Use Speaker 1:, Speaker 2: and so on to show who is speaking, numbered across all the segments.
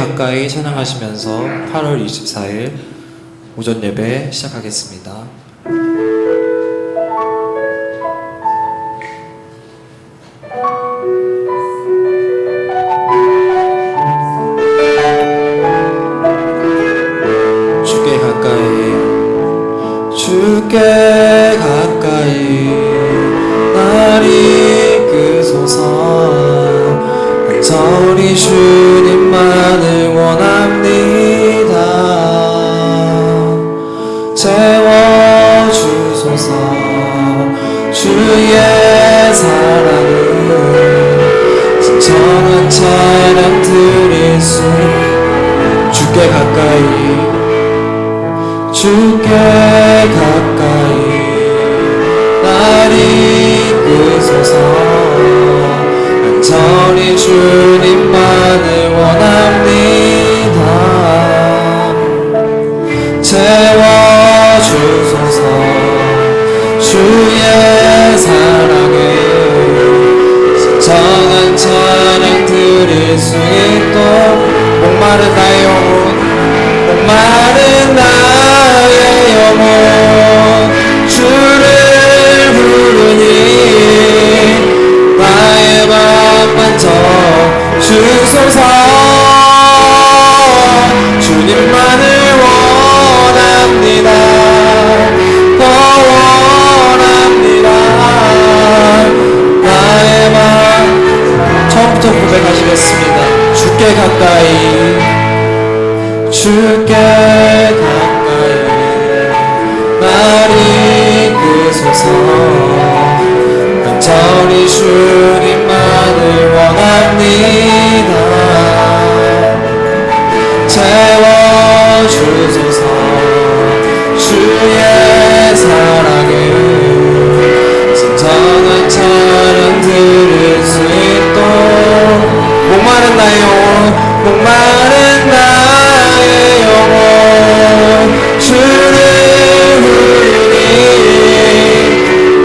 Speaker 1: 가까이 찬양하시면서 8월 24일 오전 예배 시작하겠습니다. 주께 가까이 날 이끄소서. 간절히 주님만을 원합니다. 채워주소서. 주의 사랑을 진정한 찬양 드릴 수. 주께 가까이 날 이끄소서. 간절히 주님만을 원합니다. 채워주소서. 주의 사랑을 진정한 찬양 드릴 수 있도록. 목마른 나의 영혼 주를 부르니 나의 맘 만져 주소서. 주님만을 원합니다. 더 원합니다. 나의 맘. 처음부터 고백하시겠습니다. 주께 가까이 날 이끄소서. 간절히 주님만을 원합니다. 채워주소서. 주의 사랑을 진정한 찬양 드릴 수 있도록. 목마른 나의 영혼 주를 부르니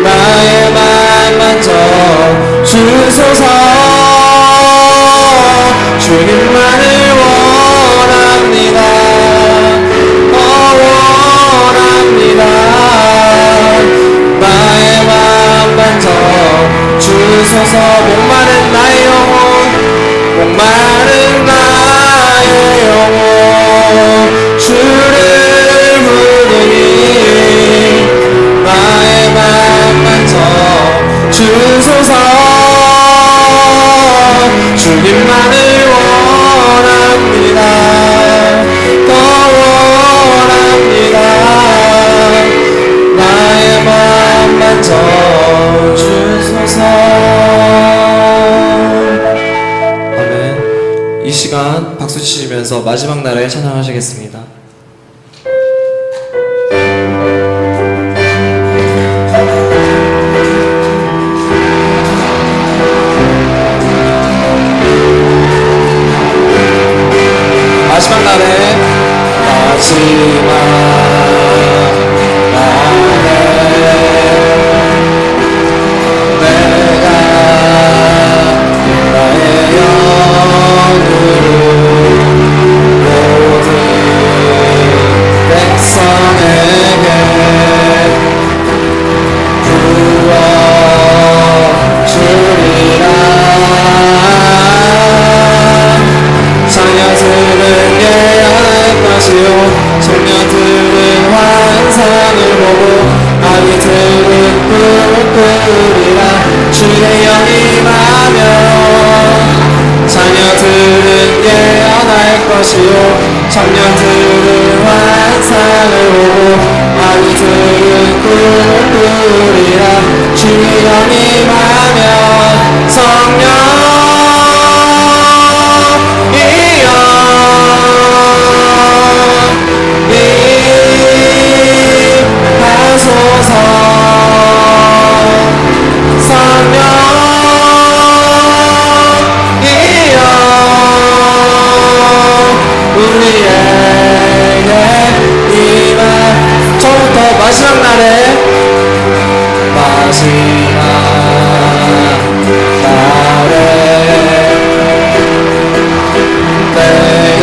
Speaker 1: 나의 맘 만져 주소서. 주님만을 원합니다. 원합니다. 나의 맘 만져 주소서. 목마른 나의 영혼 주를 부르니 나의 맘 만져 주소서. 주님만을 원합니다. 더 원합니다. 나의 맘 만져 주소서. 아멘. 이 시간 박수 치시면서 마지막 날에 찬양하시겠습니다. 마지막 날에 내가 나의 영으로 모든 백성에게 부어주리라. 자녀들은 예언할 것이요 청년들은 환상을 보고 아기들은 꿈을 꾸리라. 주의 영이 임하면 자녀들은 예언할 것이요 청년들은 환상을 보고 아기들은 꿈을 꾸리라. 주의 영이 임하면 마지막 날에 내가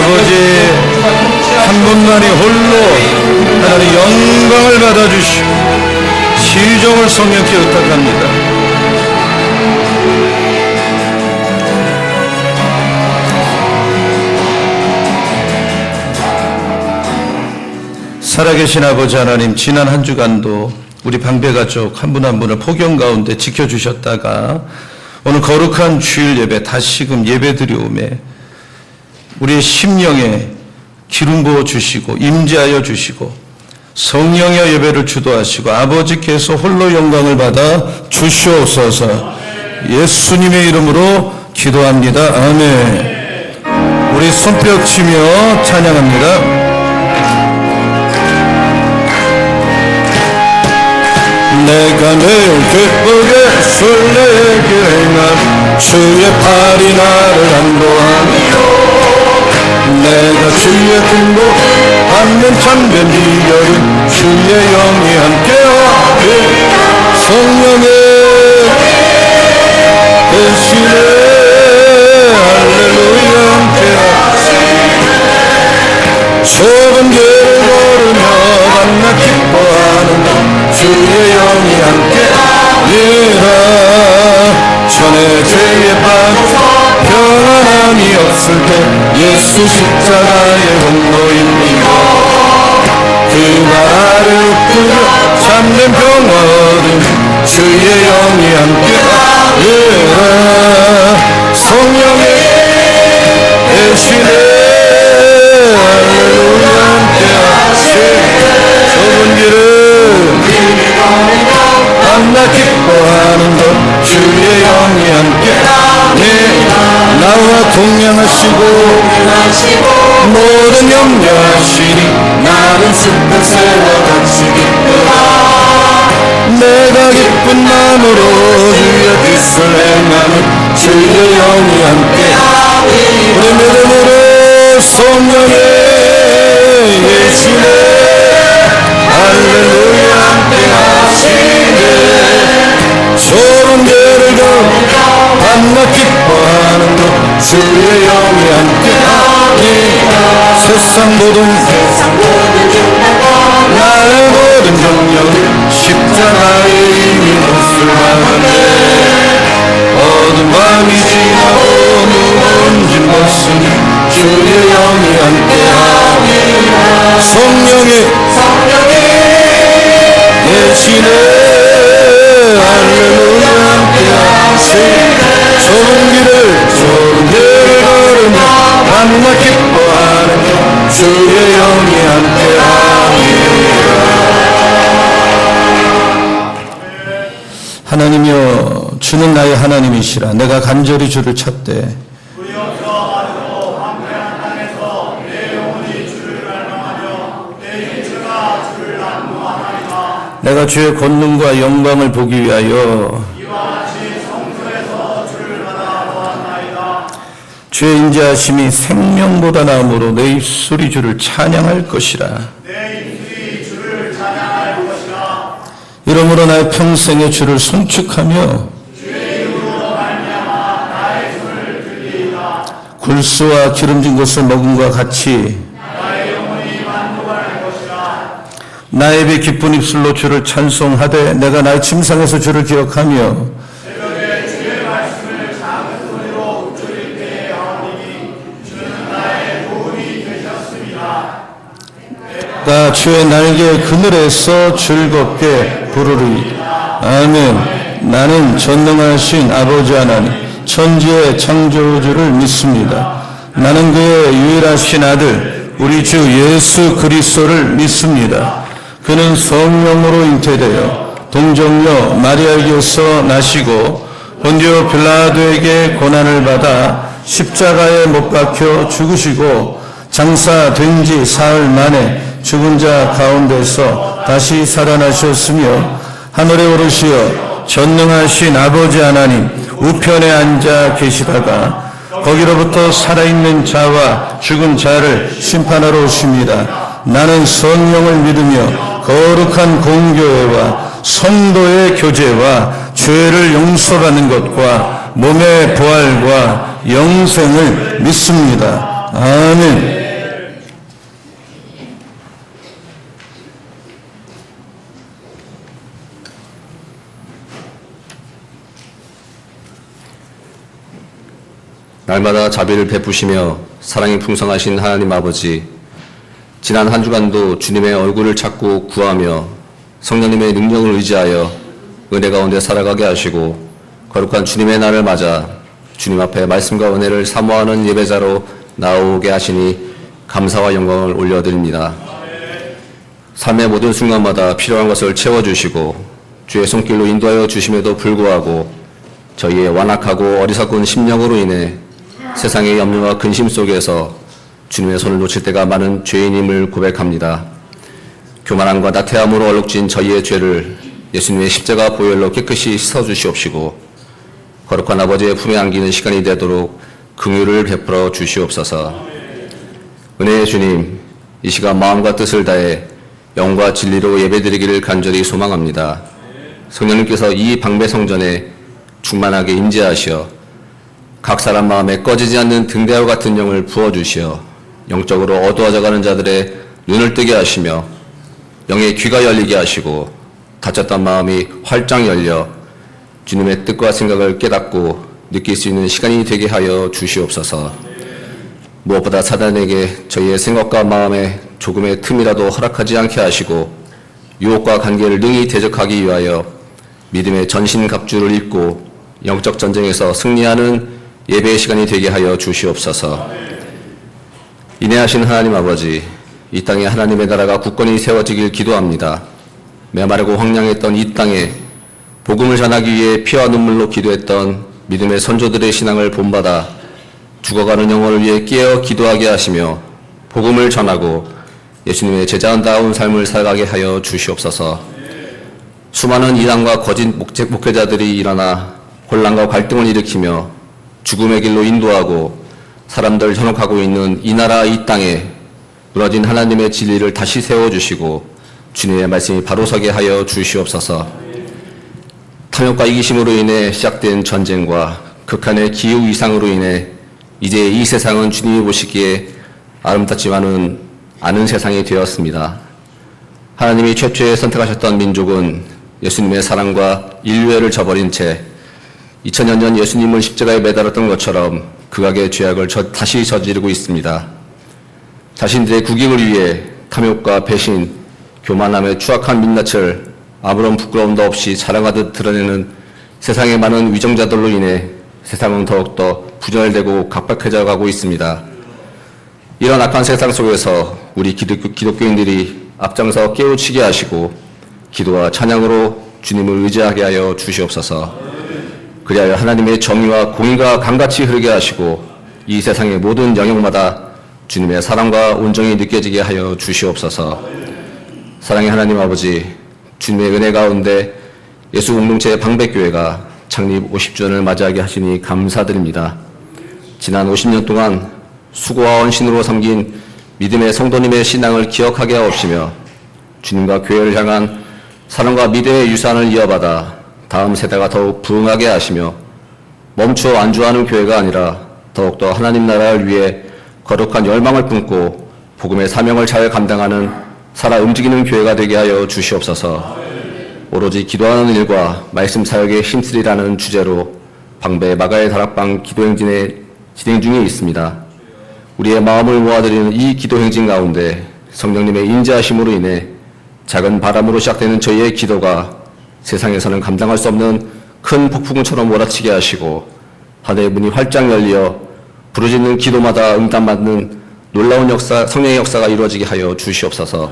Speaker 2: 아버지 한 분만이 홀로 하나님 영광을 받아주시고 시종을 성령께 의탁합니다. 살아계신 아버지 하나님, 지난 한 주간도 우리 방배가족 한 분 한 분을 폭염 가운데 지켜주셨다가 오늘 거룩한 주일 예배 다시금 예배드리오매 우리의 심령에 기름 부어 주시고 임재하여 주시고 성령의 예배를 주도하시고 아버지께서 홀로 영광을 받아 주시옵소서. 예수님의 이름으로 기도합니다. 아멘. 우리 손뼉 치며 찬양합니다. 내가 매우 기쁘게 설레게 난 주의 팔이 나를 안도하며 내가 주의 군도 받는 참된 비결은 주의 영이 함께하니 성령의 대신에 할렐루야 함께하니 좁은 길을 걸으며 만나 기뻐하는 주의 영이 함께하니라. 전에 죄에 빠져서 평안함이 없을 때 예수 십자가의 공로입니다. 그 나라를 웃으며 참된 평화 얻은 주의 영이 함께하니라. 성령의 대신에 할렐루야 함께하시 좁은 길을 만나 기뻐하는 것 주의 영이 함께하니 나와 동행하시고 모든 염려하시니 나는 슬픈 새와 같이 기쁘다. 내가 기쁜 마음으로 주의 뜻을 행하는 주의 영이 함께하니 우리 믿음으로 성령의 예수의 할렐루야 함께하시네. 좁은 길을 걸어 만나 기뻐하는 것 주의 영이 함께하니 세상 모든 나의 모든 정령 십자가에 이미 몫을 받았네. 어두운 밤이 지나고 누군진 벗으니 주의 영이 함께하니 성령의 대신에 할렐루야 함께하시네. 좁은 길을 걸으며 만나 기뻐하는 주의 영이 함께하니라. 하나님이여 주는 나의 하나님이시라. 내가 간절히 주를 찾되 내가 주의 권능과 영광을 보기 위하여 주의 인자하심이 생명보다 나음으로 내 입술이 주를 찬양할 것이라. 이러므로 나의 평생에 주를 송축하며 굴수와 기름진 것을 먹음과 같이 나의 입에 기쁜 입술로 주를 찬송하되 내가 나의 침상에서 주를 기억하며 새벽에 주의 말씀을 작은 소리로 읊조릴 때에 하오니 주는 나의 도움이 되셨습니다. 내가 주의 날개 그늘에서 즐겁게 부르리. 아멘. 나는 전능하신 아버지 하나님 천지의 창조주를 믿습니다. 나는 그의 유일하신 아들 우리 주 예수 그리스도를 믿습니다. 그는 성령으로 잉태되어 동정녀 마리아에게서 나시고 본디오 빌라도에게 고난을 받아 십자가에 못 박혀 죽으시고 장사된 지 사흘 만에 죽은 자 가운데서 다시 살아나셨으며 하늘에 오르시어 전능하신 아버지 하나님 우편에 앉아 계시다가 거기로부터 살아있는 자와 죽은 자를 심판하러 오십니다. 나는 성령을 믿으며 거룩한 공교회와 성도의 교제와 죄를 용서받는 것과 몸의 부활과 영생을 믿습니다. 아멘.
Speaker 3: 날마다 자비를 베푸시며 사랑이 풍성하신 하나님 아버지, 지난 한 주간도 주님의 얼굴을 찾고 구하며 성령님의 능력을 의지하여 은혜 가운데 살아가게 하시고 거룩한 주님의 날을 맞아 주님 앞에 말씀과 은혜를 사모하는 예배자로 나오게 하시니 감사와 영광을 올려드립니다. 삶의 모든 순간마다 필요한 것을 채워주시고 주의 손길로 인도하여 주심에도 불구하고 저희의 완악하고 어리석은 심령으로 인해 세상의 염려와 근심 속에서 주님의 손을 놓칠 때가 많은 죄인임을 고백합니다. 교만함과 나태함으로 얼룩진 저희의 죄를 예수님의 십자가 보혈로 깨끗이 씻어주시옵시고 거룩한 아버지의 품에 안기는 시간이 되도록 긍휼을 베풀어 주시옵소서. 은혜의 주님, 이 시간 마음과 뜻을 다해 영과 진리로 예배드리기를 간절히 소망합니다. 성령님께서 이 방배 성전에 충만하게 임재하시어 각 사람 마음에 꺼지지 않는 등대와 같은 영을 부어주시어 영적으로 어두워져가는 자들의 눈을 뜨게 하시며 영의 귀가 열리게 하시고 닫혔던 마음이 활짝 열려 주님의 뜻과 생각을 깨닫고 느낄 수 있는 시간이 되게 하여 주시옵소서. 무엇보다 사단에게 저희의 생각과 마음에 조금의 틈이라도 허락하지 않게 하시고 유혹과 관계를 능히 대적하기 위하여 믿음의 전신갑주를 입고 영적 전쟁에서 승리하는 예배의 시간이 되게 하여 주시옵소서. 인내하신 하나님 아버지, 이 땅에 하나님의 나라가 굳건히 세워지길 기도합니다. 메마르고 황량했던 이 땅에 복음을 전하기 위해 피와 눈물로 기도했던 믿음의 선조들의 신앙을 본받아 죽어가는 영혼을 위해 깨어 기도하게 하시며 복음을 전하고 예수님의 제자다운 삶을 살아가게 하여 주시옵소서. 수많은 이단과 거짓 목회자들이 일어나 혼란과 갈등을 일으키며 죽음의 길로 인도하고 사람들 현혹하고 있는 이 나라 이 땅에 무너진 하나님의 진리를 다시 세워주시고 주님의 말씀이 바로 서게 하여 주시옵소서. 탐욕과 이기심으로 인해 시작된 전쟁과 극한의 기후 이상으로 인해 이제 이 세상은 주님이 보시기에 아름답지만은 않은 세상이 되었습니다. 하나님이 최초에 선택하셨던 민족은 예수님의 사랑과 인류애를 저버린 채 2000년 전 예수님을 십자가에 매달았던 것처럼 극악의 죄악을 다시 저지르고 있습니다. 자신들의 국익을 위해 탐욕과 배신, 교만함의 추악한 민낯을 아무런 부끄러움도 없이 자랑하듯 드러내는 세상의 많은 위정자들로 인해 세상은 더욱더 분열되고 각박해져 가고 있습니다. 이런 악한 세상 속에서 우리 기독교인들이 앞장서 깨우치게 하시고 기도와 찬양으로 주님을 의지하게 하여 주시옵소서. 그리하여 하나님의 정의와 공의가 강같이 흐르게 하시고 이 세상의 모든 영역마다 주님의 사랑과 온정이 느껴지게 하여 주시옵소서. 사랑의 하나님 아버지, 주님의 은혜 가운데 예수 공동체 방백교회가 창립 50주년을 맞이하게 하시니 감사드립니다. 지난 50년 동안 수고와 헌신으로 섬긴 믿음의 성도님의 신앙을 기억하게 하옵시며 주님과 교회를 향한 사랑과 믿음의 유산을 이어받아 다음 세대가 더욱 부흥하게 하시며 멈추어 안주하는 교회가 아니라 더욱더 하나님 나라를 위해 거룩한 열망을 품고 복음의 사명을 잘 감당하는 살아 움직이는 교회가 되게 하여 주시옵소서. 오로지 기도하는 일과 말씀 사역에 힘쓰리라는 주제로 방배 마가의 다락방 기도행진에 진행 중에 있습니다. 우리의 마음을 모아드리는 이 기도행진 가운데 성령님의 인자하심으로 인해 작은 바람으로 시작되는 저희의 기도가 세상에서는 감당할 수 없는 큰 폭풍처럼 몰아치게 하시고 하늘의 문이 활짝 열려 부르짖는 기도마다 응답받는 놀라운 역사, 성령의 역사가 이루어지게 하여 주시옵소서.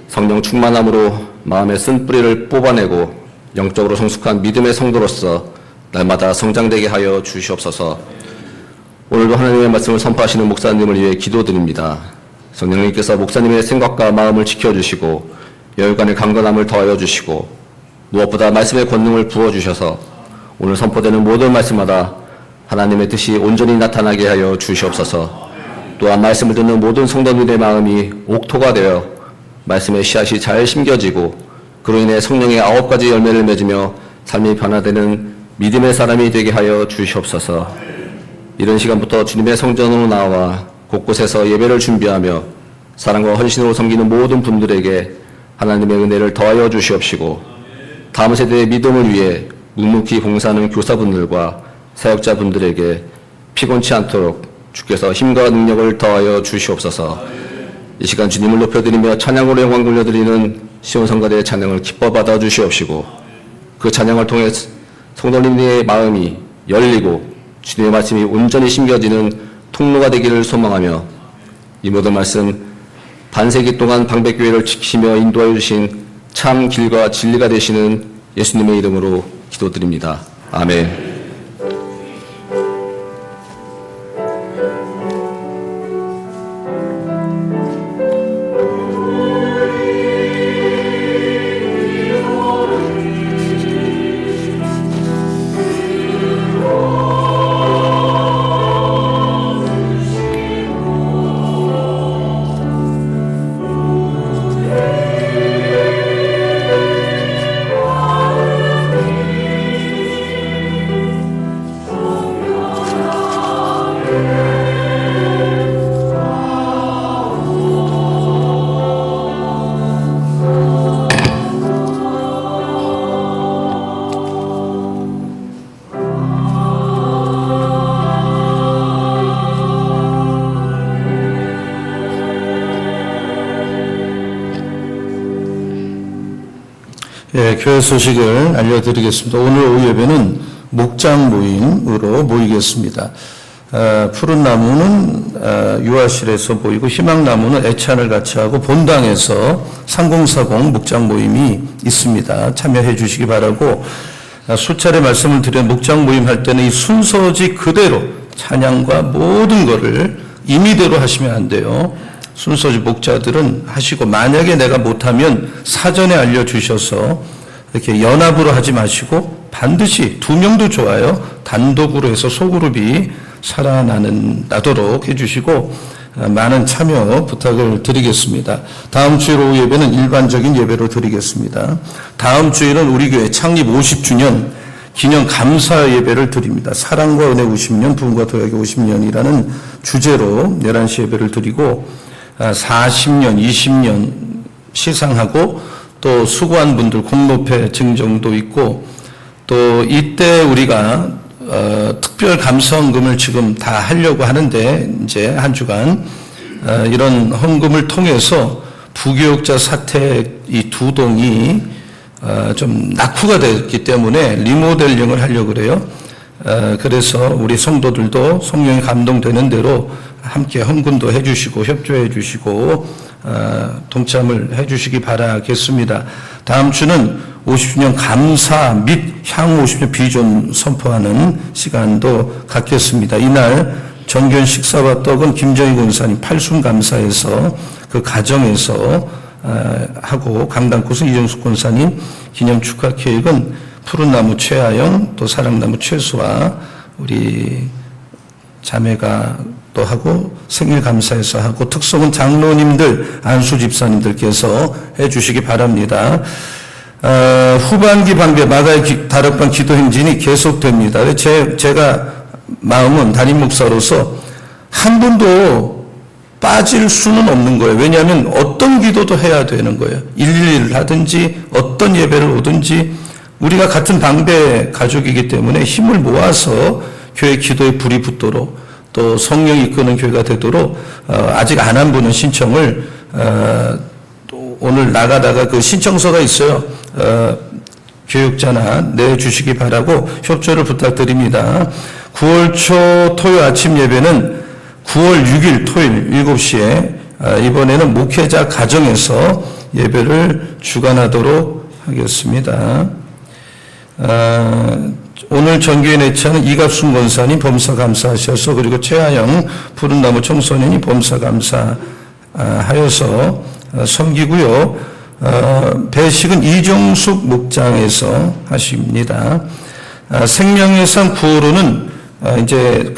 Speaker 3: 성령 충만함으로 마음의 쓴 뿌리를 뽑아내고 영적으로 성숙한 믿음의 성도로서 날마다 성장되게 하여 주시옵소서. 오늘도 하나님의 말씀을 선포하시는 목사님을 위해 기도드립니다. 성령님께서 목사님의 생각과 마음을 지켜주시고 여유간의 강건함을 더하여 주시고 무엇보다 말씀의 권능을 부어주셔서 오늘 선포되는 모든 말씀마다 하나님의 뜻이 온전히 나타나게 하여 주시옵소서. 또한 말씀을 듣는 모든 성도들의 마음이 옥토가 되어 말씀의 씨앗이 잘 심겨지고 그로 인해 성령의 9가지 열매를 맺으며 삶이 변화되는 믿음의 사람이 되게 하여 주시옵소서. 이런 시간부터 주님의 성전으로 나와 곳곳에서 예배를 준비하며 사랑과 헌신으로 섬기는 모든 분들에게 하나님의 은혜를 더하여 주시옵시고 다음 세대의 믿음을 위해 묵묵히 봉사하는 교사분들과 사역자분들에게 피곤치 않도록 주께서 힘과 능력을 더하여 주시옵소서. 이 시간 주님을 높여드리며 찬양으로 영광 돌려드리는 시온성가대의 찬양을 기뻐 받아 주시옵시고 그 찬양을 통해 성도님의 마음이 열리고 주님의 말씀이 온전히 심겨지는 통로가 되기를 소망하며 이 모든 말씀 반세기 동안 방백교회를 지키며 인도하여 주신 참 길과 진리가 되시는 예수님의 이름으로 기도드립니다. 아멘.
Speaker 2: 예, 교회 소식을 알려드리겠습니다. 오늘 오후 예배는 목장 모임으로 모이겠습니다. 푸른 나무는 유아실에서 모이고 희망나무는 애찬을 같이 하고 본당에서 3040 목장 모임이 있습니다. 참여해 주시기 바라고 수차례 말씀을 드린 목장 모임 할 때는 이 순서지 그대로 찬양과 모든 것을 임의대로 하시면 안 돼요. 순서지 목자들은 하시고 만약에 내가 못하면 사전에 알려주셔서 이렇게 연합으로 하지 마시고 반드시 2명도 좋아요. 단독으로 해서 소그룹이 살아나도록 해주시고 많은 참여 부탁을 드리겠습니다. 다음 주일 오후 예배는 일반적인 예배로 드리겠습니다. 다음 주일은 우리 교회 창립 50주년 기념 감사 예배를 드립니다. 사랑과 은혜 50년, 부흥과 도약이 50년이라는 주제로 11시 예배를 드리고 40년, 20년 시상하고 또 수고한 분들 공로패 증정도 있고 또 이때 우리가 특별 감사헌금을 지금 다 하려고 하는데 이제 한 주간 이런 헌금을 통해서 부교육자 사택 이 2동이 좀 낙후가 됐기 때문에 리모델링을 하려고 그래요. 그래서 우리 성도들도 성령이 감동되는 대로 함께 헌금도 해주시고 협조해 주시고 동참을 해주시기 바라겠습니다. 다음 주는 50주년 감사 및 향후 50주년 비전 선포하는 시간도 갖겠습니다. 이날 정견 식사와 떡은 김정희 권사님 팔순감사에서 그 가정에서 하고 강단꽃은 이정숙 권사님 기념 축하 케이크는 푸른나무 최하영 또 사랑나무 최수와 우리 자매가 또 하고 생일 감사해서 하고 특송은 장로님들 안수 집사님들께서 해주시기 바랍니다. 후반기 방배 마가의 다락방 기도 행진이 계속됩니다. 제가 마음은 담임 목사로서 한 분도 빠질 수는 없는 거예요. 왜냐하면 어떤 기도도 해야 되는 거예요. 111을 하든지 어떤 예배를 오든지 우리가 같은 방배 가족이기 때문에 힘을 모아서 교회 기도에 불이 붙도록 또 성령이 이끄는 교회가 되도록 아직 안 한 분은 신청을 또 오늘 나가다가 그 신청서가 있어요. 교육자나 내주시기 바라고 협조를 부탁드립니다. 9월 초 토요일 아침 예배는 9월 6일 토요일 7시에 이번에는 목회자 가정에서 예배를 주관하도록 하겠습니다. 오늘 전교회 내차는 이갑순 권사님 범사 감사하셔서 그리고 최하영 푸른나무 청소년이 범사 감사하여서 섬기고요. 배식은 이정숙 목장에서 하십니다. 생명의 산 9호로는 이제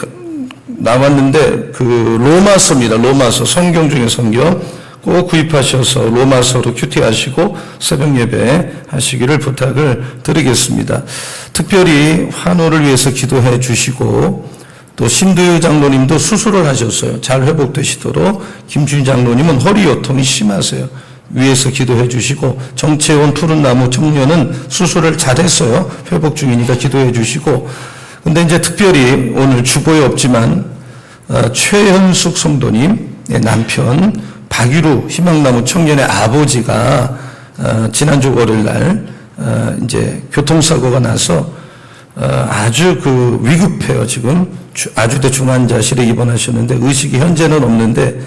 Speaker 2: 나왔는데 그 로마서입니다. 로마서 성경 중에 성경 꼭 구입하셔서 로마서로 큐티하시고 새벽 예배 하시기를 부탁을 드리겠습니다. 특별히 환호를 위해서 기도해 주시고 또 신두유 장로님도 수술을 하셨어요. 잘 회복되시도록. 김준희 장로님은 허리 요통이 심하세요. 위에서 기도해 주시고, 정채원 푸른나무 청년은 수술을 잘했어요. 회복 중이니까 기도해 주시고. 근데 이제 특별히 오늘 주보에 없지만 최현숙 성도님의 남편 박유루 희망나무 청년의 아버지가 지난주 월요일날 이제 교통사고가 나서 아주 그 위급해요. 지금 아주대 중환자실에 입원하셨는데 의식이 현재는 없는데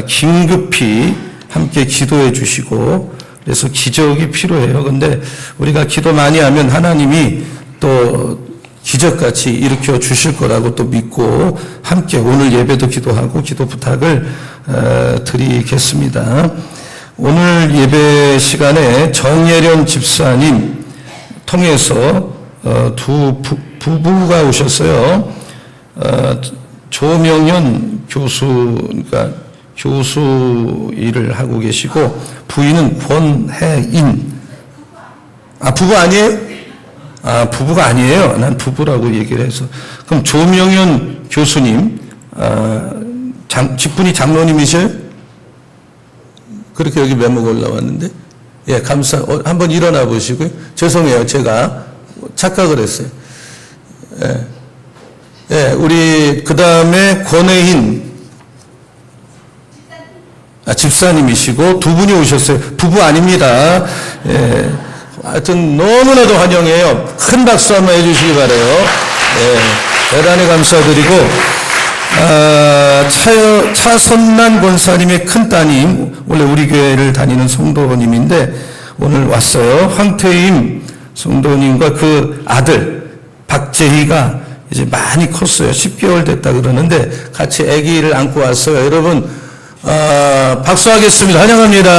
Speaker 2: 긴급히 함께 기도해 주시고, 그래서 기적이 필요해요. 근데 우리가 기도 많이 하면 하나님이 또 기적같이 일으켜 주실 거라고 또 믿고 함께 오늘 예배도 기도하고 기도 부탁을 드리겠습니다. 오늘 예배 시간에 정예련 집사님 통해서 두 부부가 오셨어요. 조명현 교수, 그러니까 교수 일을 하고 계시고, 부인은 권혜인. 부부 아니에요? 부부가 아니에요. 난 부부라고 얘기를 해서. 그럼 조명현 교수님, 직분이 장로님이셔요? 그렇게 여기 메모가 올라왔는데. 예, 한번 일어나 보시고요. 죄송해요. 제가 착각을 했어요. 예, 우리, 그 다음에 권혜인. 집사님이시고, 두 분이 오셨어요. 부부 아닙니다. 예. 하여튼 너무나도 환영해요. 큰 박수 한번 해주시기 바라요. 예, 대단히 감사드리고, 차선란 권사님의 큰 따님, 원래 우리 교회를 다니는 성도님인데 오늘 왔어요. 황태임 성도님과 그 아들 박재희가 이제 많이 컸어요. 10개월 됐다 그러는데 같이 아기를 안고 왔어요. 여러분 박수하겠습니다. 환영합니다.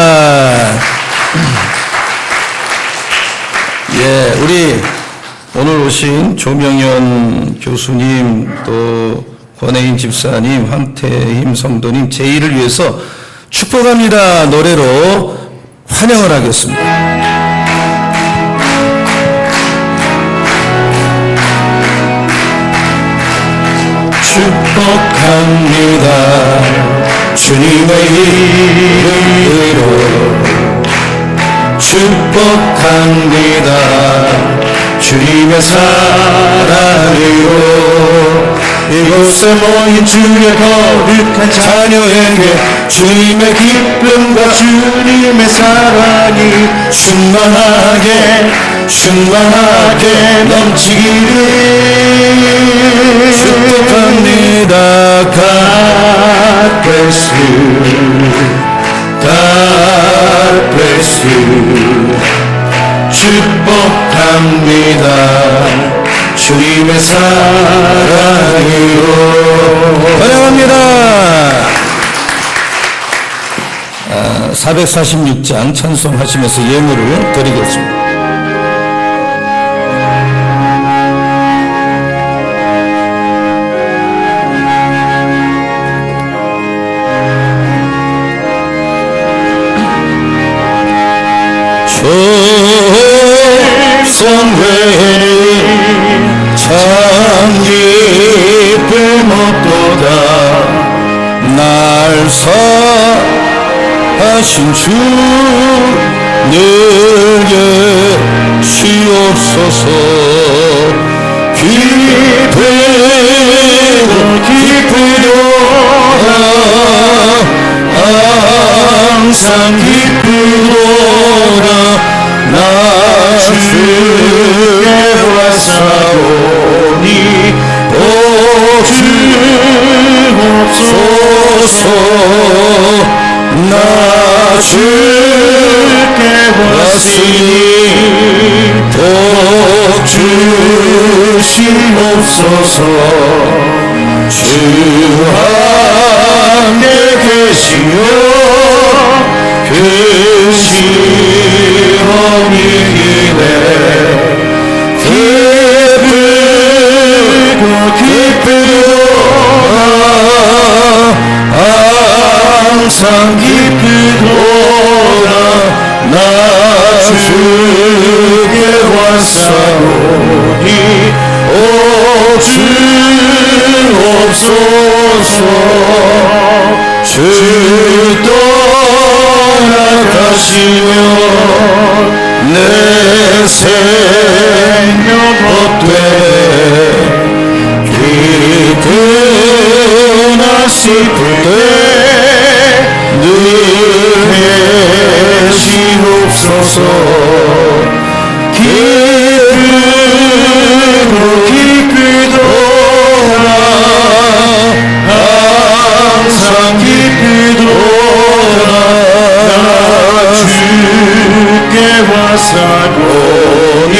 Speaker 2: 예, 우리 오늘 오신 조명현 교수님, 또 권혜인 집사님, 황태임 성도님, 제의를 위해서 축복합니다 노래로 환영을 하겠습니다. 축복합니다 주님의 이름으로, 축복합니다 주님의 사랑으로, 이곳에 모인 주의 거룩한 자녀에게 주님의 기쁨과 주님의 사랑이 충만하게 넘치기를 축복합니다. God bless you, God bless you. 축복합니다 주님의 사랑으로. 환영합니다. 446장 찬송하시면서 예물을 드리겠습니다. 성회는 참 기쁨 없도다. 날 사하신 주 늘게 주옵소서. 기쁘도다 항상 기쁘도다. 나 주께 왔사오니 주옵소서. 나 주께 왔으니 복 주시옵소서. 주 함께 계시며 그 시험이기네. 기쁘도다 항상 기쁘도다. 나 주께 왔사오니 오 주옵소서. 주 떠나가시며 내 생명 헛되네 기쁘나 싶을 때 늘 계시옵소서 기쁘도다 항상 기쁘도다 나 주께 와사오니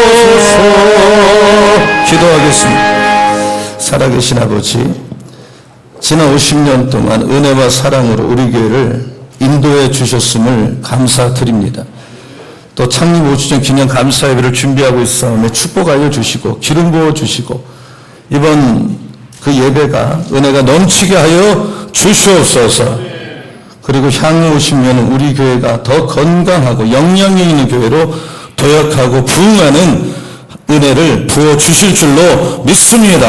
Speaker 2: 도주옵소서. 기도하겠습니다. 살아계신 아버지, 지난 50년 동안 은혜와 사랑으로 우리 교회를 인도해 주셨음을 감사드립니다. 또 창립 5주년 기념 감사 예배를 준비하고 있사오며 축복하여 주시고 기름 부어 주시고 이번 그 예배가 은혜가 넘치게 하여 주시옵소서. 그리고 향후 50년은 우리 교회가 더 건강하고 영향력 있는 교회로 도약하고 부흥하는 은혜를 부어 주실 줄로 믿습니다.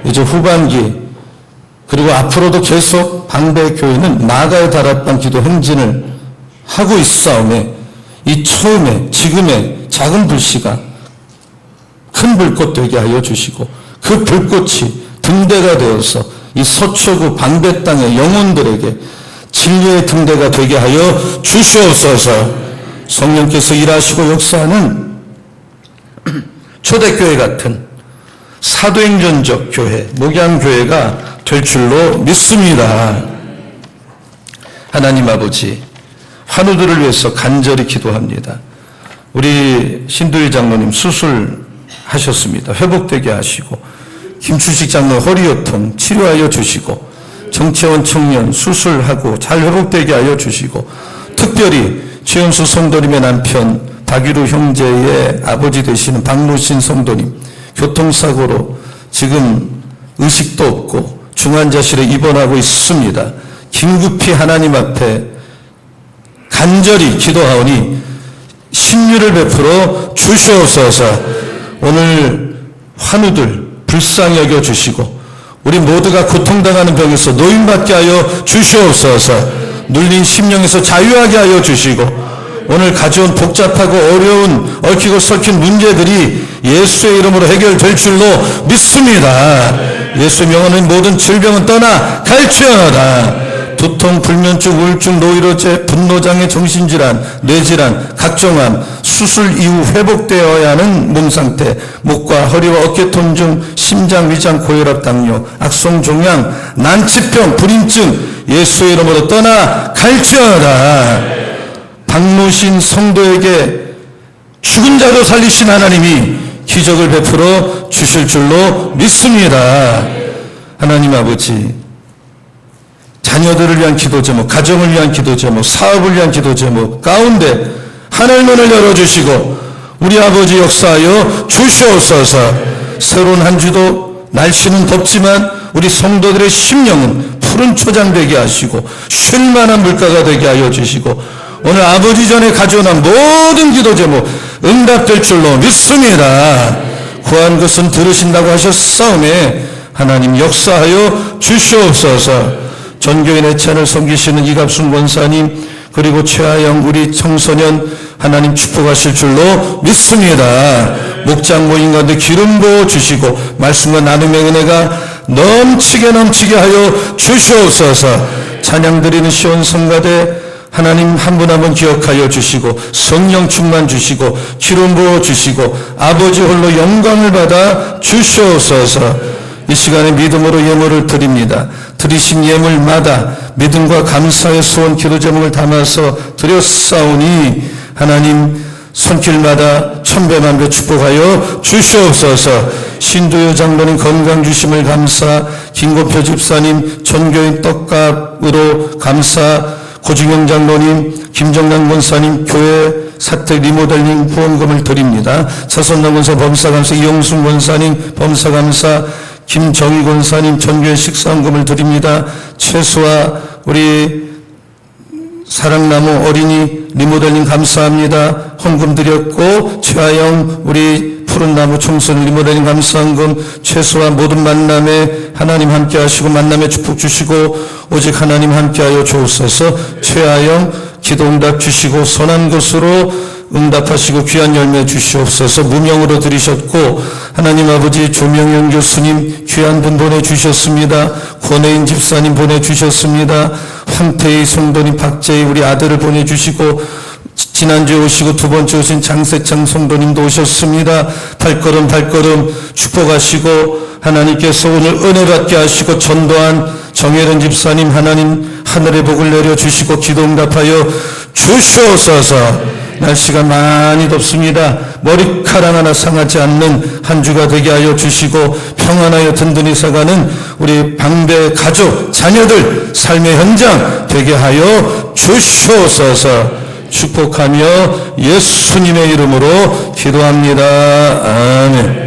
Speaker 2: 이제 후반기 그리고 앞으로도 계속 방배교회는 나아가야 달았던 기도 행진을 하고 있사오매 이 처음에 지금의 작은 불씨가 큰 불꽃 되게 하여 주시고 그 불꽃이 등대가 되어서 이 서초구 방배 땅의 영혼들에게 진리의 등대가 되게 하여 주시옵소서. 성령께서 일하시고 역사하는 초대교회 같은 사도행전적 교회, 목양교회가 될 줄로 믿습니다. 하나님 아버지, 환우들을 위해서 간절히 기도합니다. 우리 신도희 장로님 수술하셨습니다. 회복되게 하시고 김추식 장로 허리요통 치료하여 주시고 정채원 청년 수술하고 잘 회복되게 하여 주시고 특별히 최연수 성도님의 남편 박유루 형제의 아버지 되시는 박노신 성도님 교통사고로 지금 의식도 없고 중환자실에 입원하고 있습니다. 긴급히 하나님 앞에 간절히 기도하오니 신유를 베풀어 주시옵소서. 오늘 환우들 불쌍히 여겨 주시고 우리 모두가 고통당하는 병에서 노임받게 하여 주시옵소서. 눌린 심령에서 자유하게 하여 주시고 오늘 가져온 복잡하고 어려운 얽히고 섞인 문제들이 예수의 이름으로 해결될 줄로 믿습니다. 예수 명하는 모든 질병은 떠나 갈지어다. 두통, 불면증, 우울증, 노이로제, 분노장애, 정신질환, 뇌질환, 각종암, 수술 이후 회복되어야 하는 몸상태, 목과 허리와 어깨 통증, 심장, 위장, 고혈압, 당뇨, 악성 종양, 난치병, 불임증 예수의 이름으로 떠나 갈지어다. 박노신 성도에게 죽은 자도 살리신 하나님이 기적을 베풀어 주실 줄로 믿습니다. 하나님 아버지, 자녀들을 위한 기도 제목, 가정을 위한 기도 제목, 사업을 위한 기도 제목 가운데 하늘 문을 열어주시고 우리 아버지 역사하여 주시옵소서. 새로운 한 주도 날씨는 덥지만 우리 성도들의 심령은 푸른 초장 되게 하시고 쉴만한 물가가 되게 하여 주시고 오늘 아버지 전에 가져온 모든 기도 제목 응답될 줄로 믿습니다. 구한 것은 들으신다고 하셨사오매 하나님 역사하여 주시옵소서. 전교인의 채널 섬기시는 이갑순 권사님 그리고 최하영 우리 청소년 하나님 축복하실 줄로 믿습니다. 목장 모임 가운데 기름 부어 주시고 말씀과 나눔의 은혜가 넘치게 하여 주시옵소서. 찬양 드리는 시온 성가대 하나님 한 분 한 분 기억하여 주시고 성령 충만 주시고 기름 부어 주시고 아버지 홀로 영광을 받아 주시옵소서. 이 시간에 믿음으로 예물을 드립니다. 드리신 예물마다 믿음과 감사의 소원 기도 제목을 담아서 드렸사오니 하나님 손길마다 천배만배 축복하여 주시옵소서. 신도요 장로님 건강 주심을 감사, 김고표 집사님 전교인 떡값으로 감사, 고중영 장로님, 김정남 권사님 교회 사택 리모델링 후원금을 드립니다. 차선남 권사 범사감사, 이영순 권사님 범사감사, 김정희 권사님 전교회 식사헌금을 드립니다. 최수아 우리 사랑나무 어린이 리모델링 감사합니다. 헌금 드렸고 최하영 우리 푸른 나무 총선 리모델링 감사한금 최소와 모든 만남에 하나님 함께 하시고 만남에 축복 주시고 오직 하나님 함께하여 주옵소서. 최하영 기도응답 주시고 선한 것으로 응답하시고 귀한 열매 주시옵소서. 무명으로 들으셨고 하나님 아버지 조명현 교수님 귀한 분 보내주셨습니다. 권혜인 집사님 보내주셨습니다. 황태희 성도님 박재희 우리 아들을 보내주시고 지난주에 오시고 두 번째 오신 장세창 성도님도 오셨습니다. 발걸음 축복하시고 하나님께서 오늘 은혜 받게 하시고 전도한 정혜련 집사님 하나님 하늘의 복을 내려주시고 기도응답하여 주시옵소서. 날씨가 많이 덥습니다. 머리카락 하나 상하지 않는 한 주가 되게 하여 주시고 평안하여 든든히 살아가는 우리 방배 가족 자녀들 삶의 현장 되게 하여 주시옵소서. 축복하며 예수님의 이름으로 기도합니다. 아멘.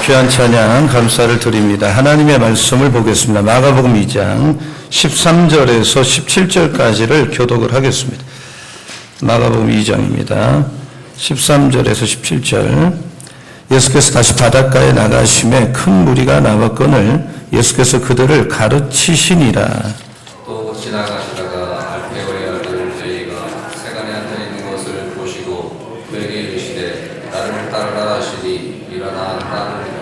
Speaker 2: 귀한 찬양 감사를 드립니다. 하나님의 말씀을 보겠습니다. 마가복음 2장 13절에서 17절까지를 교독을 하겠습니다. 마가복음 2장입니다. 13절에서 17절. 예수께서 다시 바닷가에 나가심에 큰 무리가 나왔거늘 예수께서 그들을 가르치시니라.
Speaker 3: 또 지나가시다가 알페오의 아들 저희가 세간에 앉아있는 것을 보시고 그에게 이르시되 나를 따르라 하시니 일어나 따르니라.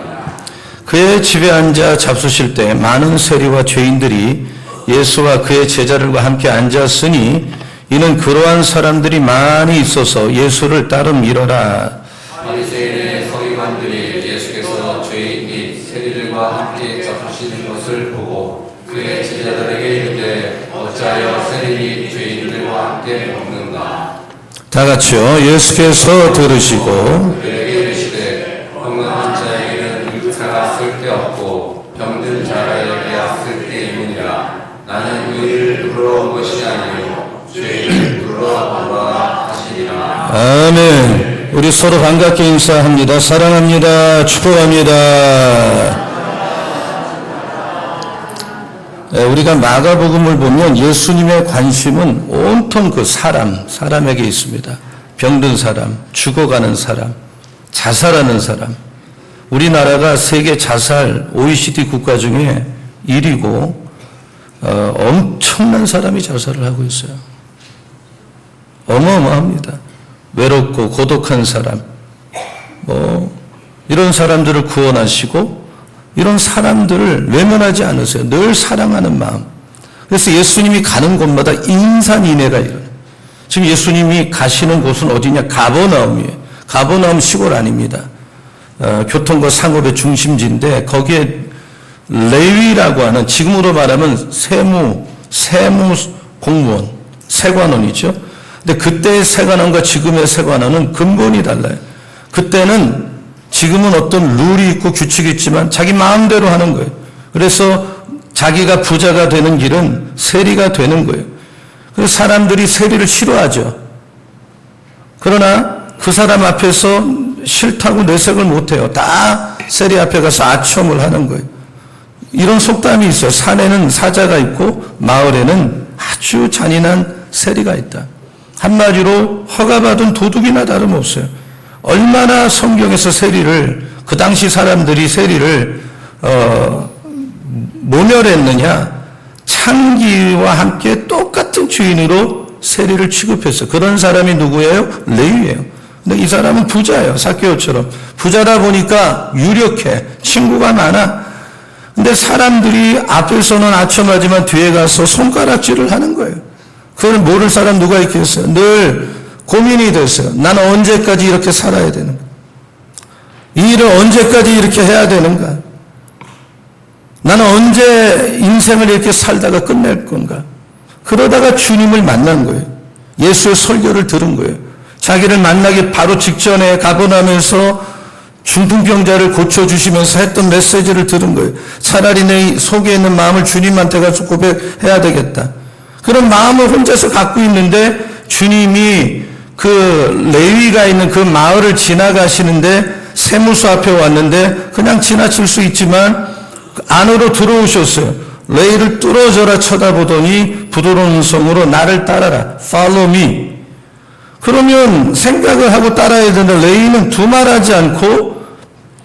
Speaker 2: 그의 집에 앉아 잡수실 때 많은 세리와 죄인들이 예수와 그의 제자들과 함께 앉았으니 이는 그러한 사람들이 많이 있어서 예수를 따름이러라.
Speaker 3: 바리새인의 서기관들이 예수께서 죄인 및 세리들과 함께 잡수시는 것을 보고 그의 제자들에게 이르되 어찌하여 세리 및 죄인들과 함께 먹는가.
Speaker 2: 다 같이요. 예수께서 들으시고
Speaker 3: 그에게 이르시되 건강한 자에게는 의사가 쓸데없고 병든 자에게 쓸데있느니라. 나는 의를 부르러 온 것이 아니요 죄인을 부르러 오라 하시니라.
Speaker 2: 아멘. 우리 서로 반갑게 인사합니다. 사랑합니다. 축복합니다. 우리가 마가복음을 보면 예수님의 관심은 온통 그 사람에게 있습니다. 병든 사람, 죽어가는 사람, 자살하는 사람. 우리나라가 세계 자살 OECD 국가 중에 1위고 엄청난 사람이 자살을 하고 있어요. 어마어마합니다. 외롭고 고독한 사람, 이런 사람들을 구원하시고 이런 사람들을 외면하지 않으세요. 늘 사랑하는 마음. 그래서 예수님이 가는 곳마다 인산인해가 일어나요. 지금 예수님이 가시는 곳은 어디냐? 가버나움이에요. 가버나움 시골 아닙니다. 교통과 상업의 중심지인데 거기에 레위라고 하는, 지금으로 말하면 세무 공무원, 세관원이죠. 근데 그때의 세관원과 지금의 세관원은 근본이 달라요. 그때는, 지금은 어떤 룰이 있고 규칙이 있지만 자기 마음대로 하는 거예요. 그래서 자기가 부자가 되는 길은 세리가 되는 거예요. 그래서 사람들이 세리를 싫어하죠. 그러나 그 사람 앞에서 싫다고 내색을 못해요. 다 세리 앞에 가서 아첨을 하는 거예요. 이런 속담이 있어요. 산에는 사자가 있고 마을에는 아주 잔인한 세리가 있다. 한마디로 허가받은 도둑이나 다름없어요. 얼마나 성경에서 세리를, 그 당시 사람들이 세리를 모멸했느냐. 창기와 함께 똑같은 주인으로 세리를 취급했어요. 그런 사람이 누구예요? 레위예요. 근데 이 사람은 부자예요. 삭개오처럼. 부자다 보니까 유력해. 친구가 많아. 근데 사람들이 앞에서는 아첨하지만 뒤에 가서 손가락질을 하는 거예요. 그걸 모를 사람 누가 있겠어요? 늘 고민이 됐어요. 나는 언제까지 이렇게 살아야 되는가? 이 일을 언제까지 이렇게 해야 되는가? 나는 언제 인생을 이렇게 살다가 끝낼 건가? 그러다가 주님을 만난 거예요. 예수의 설교를 들은 거예요. 자기를 만나기 바로 직전에 가버나움에서 중풍병자를 고쳐주시면서 했던 메시지를 들은 거예요. 차라리 내 속에 있는 마음을 주님한테 가서 고백해야 되겠다. 그런 마음을 혼자서 갖고 있는데 주님이 그 레위가 있는 그 마을을 지나가시는데 세무서 앞에 왔는데 그냥 지나칠 수 있지만 안으로 들어오셨어요. 레위를 뚫어져라 쳐다보더니 부드러운 음성으로 나를 따라라. Follow me. 그러면 생각을 하고 따라야 되는데 레위는 두말하지 않고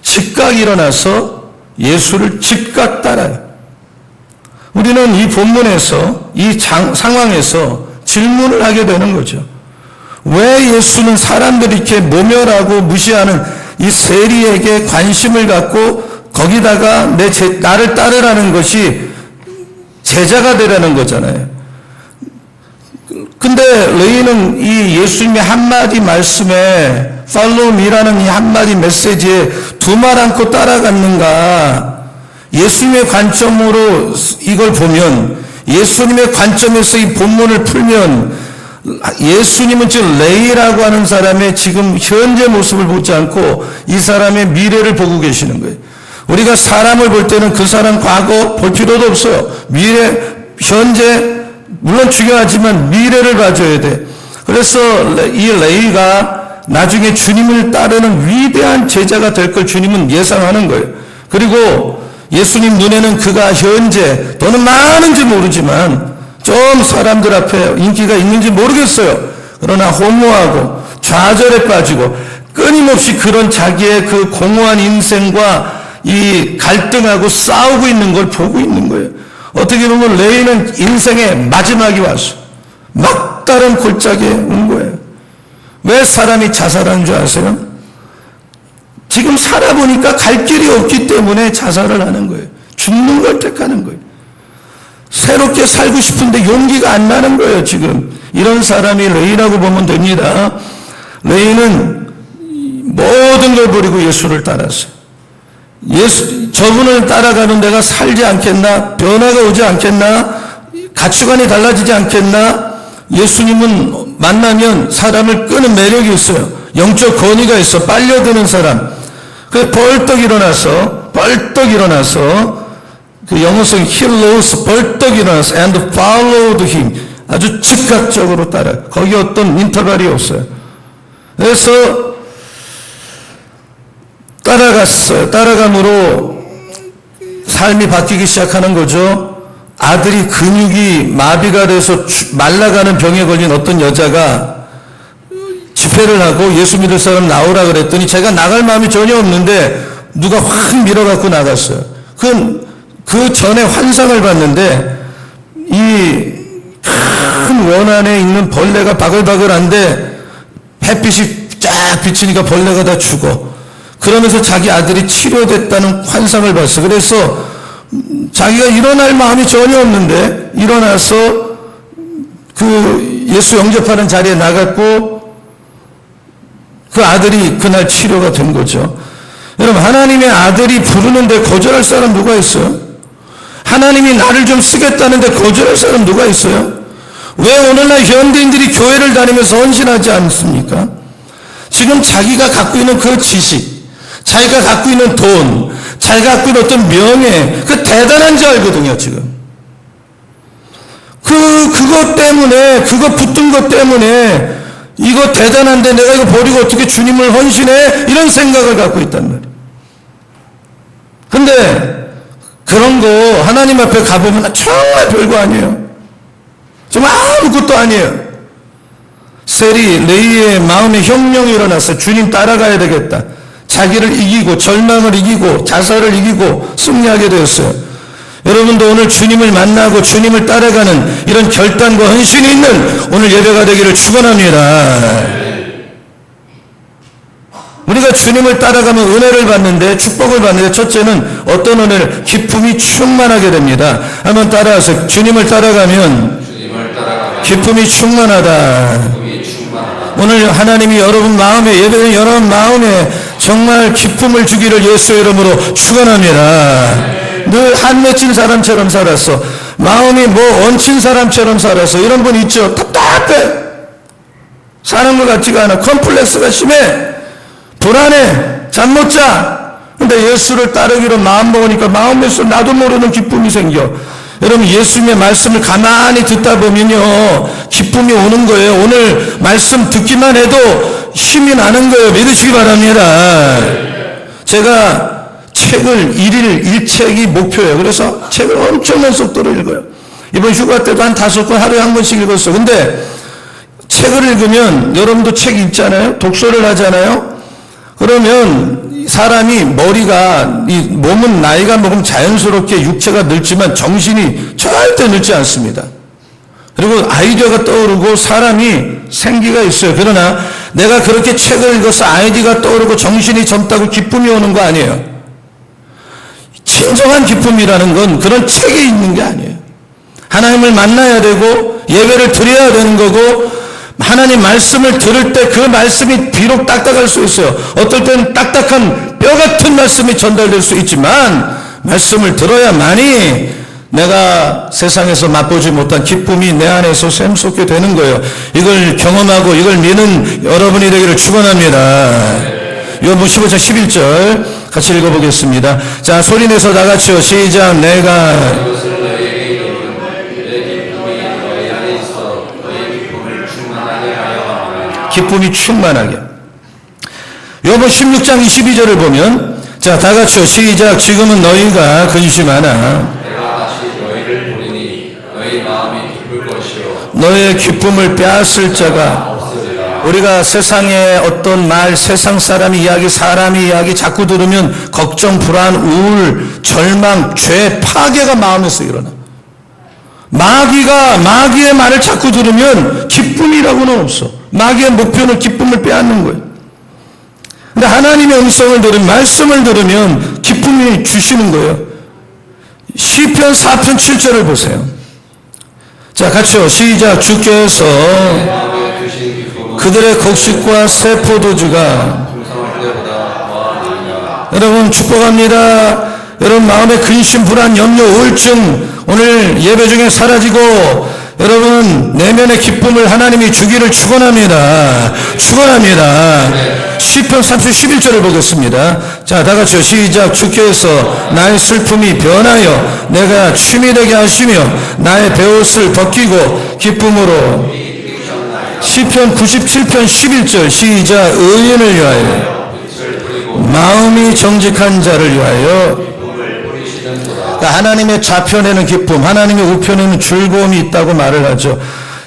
Speaker 2: 즉각 일어나서 예수를 즉각 따라요. 우리는 이 본문에서, 이 상황에서 질문을 하게 되는 거죠. 왜 예수는 사람들이 이렇게 모멸하고 무시하는 이 세리에게 관심을 갖고 거기다가 나를 따르라는 것이 제자가 되라는 거잖아요. 근데 레위는 이 예수님의 한마디 말씀에 Follow me라는 이 한마디 메시지에 두말 않고 따라갔는가? 예수님의 관점으로 이걸 보면, 예수님의 관점에서 이 본문을 풀면 예수님은 지금 레위라고 하는 사람의 지금 현재 모습을 보지 않고 이 사람의 미래를 보고 계시는 거예요. 우리가 사람을 볼 때는 그 사람 과거 볼 필요도 없어요. 미래, 현재 물론 중요하지만 미래를 봐줘야 돼. 그래서 이 레위가 나중에 주님을 따르는 위대한 제자가 될 걸 주님은 예상하는 거예요. 그리고 예수님 눈에는 그가 현재 돈은 많은지 모르지만 좀 사람들 앞에 인기가 있는지 모르겠어요. 그러나 허무하고 좌절에 빠지고 끊임없이 그런 자기의 그 공허한 인생과 이 갈등하고 싸우고 있는 걸 보고 있는 거예요. 어떻게 보면 레이는 인생의 마지막이 왔어. 막다른 골짜기에 온 거예요. 왜 사람이 자살하는 줄 아세요? 지금 살아보니까 갈 길이 없기 때문에 자살을 하는 거예요. 죽는 걸 택하는 거예요. 새롭게 살고 싶은데 용기가 안 나는 거예요, 지금. 이런 사람이 레이라고 보면 됩니다. 레이는 모든 걸 버리고 예수를 따랐어요. 저분을 따라가는 내가 살지 않겠나? 변화가 오지 않겠나? 가치관이 달라지지 않겠나? 예수님은 만나면 사람을 끄는 매력이 있어요. 영적 권위가 있어. 빨려드는 사람. 그래서 벌떡 일어나서 그 영어성 he rose, 벌떡 일어나서 and followed him. 아주 즉각적으로 따라. 거기 어떤 인터벌이 없어요. 그래서 따라갔어요. 따라감으로 삶이 바뀌기 시작하는 거죠. 아들이 근육이 마비가 돼서 말라가는 병에 걸린 어떤 여자가 집회를 하고 예수 믿을 사람 나오라 그랬더니 제가 나갈 마음이 전혀 없는데 누가 확 밀어갖고 나갔어요. 그 전에 환상을 봤는데 이 큰 원 안에 있는 벌레가 바글바글한데 햇빛이 쫙 비치니까 벌레가 다 죽어. 그러면서 자기 아들이 치료됐다는 환상을 봤어. 그래서 자기가 일어날 마음이 전혀 없는데 일어나서 그 예수 영접하는 자리에 나갔고 그 아들이 그날 치료가 된 거죠. 여러분, 하나님의 아들이 부르는데 거절할 사람 누가 있어요? 하나님이 나를 좀 쓰겠다는데 거절할 사람 누가 있어요? 왜 오늘날 현대인들이 교회를 다니면서 헌신하지 않습니까? 지금 자기가 갖고 있는 그 지식, 자기가 갖고 있는 돈, 자기가 갖고 있는 어떤 명예, 그 대단한 줄 알거든요, 지금. 그것 때문에, 그거 붙은 것 때문에, 이거 대단한데 내가 이거 버리고 어떻게 주님을 헌신해? 이런 생각을 갖고 있단 말이에요. 근데, 그런 거 하나님 앞에 가보면 정말 별거 아니에요. 정말 아무것도 아니에요. 레이의 마음에 혁명이 일어났어요. 주님 따라가야 되겠다. 자기를 이기고 절망을 이기고 자살을 이기고 승리하게 되었어요. 여러분도 오늘 주님을 만나고 주님을 따라가는 이런 결단과 헌신이 있는 오늘 예배가 되기를 축원합니다. 우리가 주님을 따라가면 은혜를 받는데 축복을 받는데 첫째는 어떤 은혜를 기쁨이 충만하게 됩니다. 한번 따라하세요. 주님을 따라가면 기쁨이 충만하다. 오늘 하나님이 여러분 마음에 예배는 여러분 마음에 정말 기쁨을 주기를 예수의 이름으로 축원합니다. 늘 한 맺힌 사람처럼 살았어. 마음이 뭐 얹힌 사람처럼 살았어. 이런 분 있죠. 답답해. 사는 것 같지가 않아. 컴플렉스가 심해. 불안해. 잠 못 자. 근데 예수를 따르기로 마음 먹으니까 마음에서 나도 모르는 기쁨이 생겨. 여러분, 예수님의 말씀을 가만히 듣다 보면요 기쁨이 오는 거예요. 오늘 말씀 듣기만 해도 힘이 나는 거예요. 믿으시기 바랍니다. 제가 책을 1책이 목표예요. 그래서 책을 엄청난 속도로 읽어요. 이번 휴가 때도 한 5권 하루에 한 권씩 읽었어. 근데 책을 읽으면 여러분도 책 읽잖아요. 독서를 하잖아요. 그러면 사람이 머리가 이 몸은 나이가 먹으면 자연스럽게 육체가 늙지만 정신이 절대 늙지 않습니다. 그리고 아이디어가 떠오르고 사람이 생기가 있어요. 그러나 내가 그렇게 책을 읽어서 아이디어가 떠오르고 정신이 젊다고 기쁨이 오는 거 아니에요. 진정한 기쁨이라는 건 그런 책에 있는 게 아니에요. 하나님을 만나야 되고 예배를 드려야 되는 거고 하나님 말씀을 들을 때 그 말씀이 비록 딱딱할 수 있어요. 어떨 때는 딱딱한 뼈 같은 말씀이 전달될 수 있지만 말씀을 들어야만이 내가 세상에서 맛보지 못한 기쁨이 내 안에서 샘솟게 되는 거예요. 이걸 경험하고 이걸 믿는 여러분이 되기를 축원합니다. 요한복음 15장 11절 같이 읽어보겠습니다. 자, 소리내서 다 같이요. 시작. 내가 기쁨이 충만하게. 요번 16장 22절을 보면 자, 다 같이요. 시작. 지금은 너희가 근심하나
Speaker 3: 내가 다시 너희를 보리니 너희 마음이 기쁠 것이요
Speaker 2: 너의 기쁨을 빼앗을 자가
Speaker 3: 없으리라.
Speaker 2: 우리가 세상의 어떤 말, 세상 사람 이야기, 사람 이야기 자꾸 들으면 걱정, 불안, 우울, 절망, 죄, 파괴가 마음에서 일어나. 마귀의 말을 자꾸 들으면 기쁨이라고는 없어. 마귀의 목표는 기쁨을 빼앗는 거예요. 근데 하나님의 음성을 들으면, 말씀을 들으면 기쁨이 주시는 거예요. 시편 4편 7절을 보세요. 자, 같이요. 시작. 주께서
Speaker 3: 마음에 드신 기쁨은
Speaker 2: 그들의 곡식과 새 포도주가
Speaker 3: 풍성할 때보다 더하니라.
Speaker 2: 여러분 축복합니다. 여러분 마음의 근심, 불안, 염려, 우울증 오늘 예배 중에 사라지고 여러분 내면의 기쁨을 하나님이 주기를 축원합니다. 축원합니다. 시편 30편 11절을 보겠습니다. 자, 다 같이요. 시작. 주께서 나의 슬픔이 변하여 내가 춤이 되게 하시며 나의 베옷을 벗기고 기쁨으로 시편 97편 11절 시작. 의인을 위하여 마음이 정직한 자를 위하여 그러니까 하나님의 좌편에는 기쁨, 하나님의 우편에는 즐거움이 있다고 말을 하죠.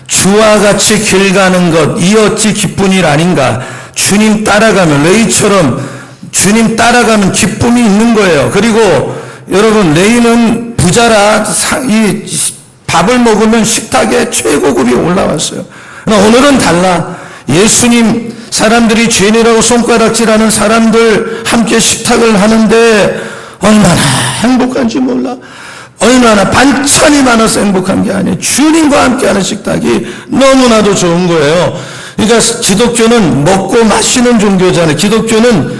Speaker 2: 주와 같이 길 가는 것, 이 어찌 기쁜 일 아닌가. 주님 따라가면, 레이처럼 주님 따라가면 기쁨이 있는 거예요. 그리고 여러분, 레이는 부자라 이 밥을 먹으면 식탁에 최고급이 올라왔어요. 그러나 오늘은 달라. 예수님, 사람들이 죄인이라고 손가락질하는 사람들 함께 식탁을 하는데 얼마나 행복한지 몰라. 얼마나 반찬이 많아서 행복한 게 아니에요. 주님과 함께하는 식탁이 너무나도 좋은 거예요. 그러니까 기독교는 먹고 마시는 종교잖아요. 기독교는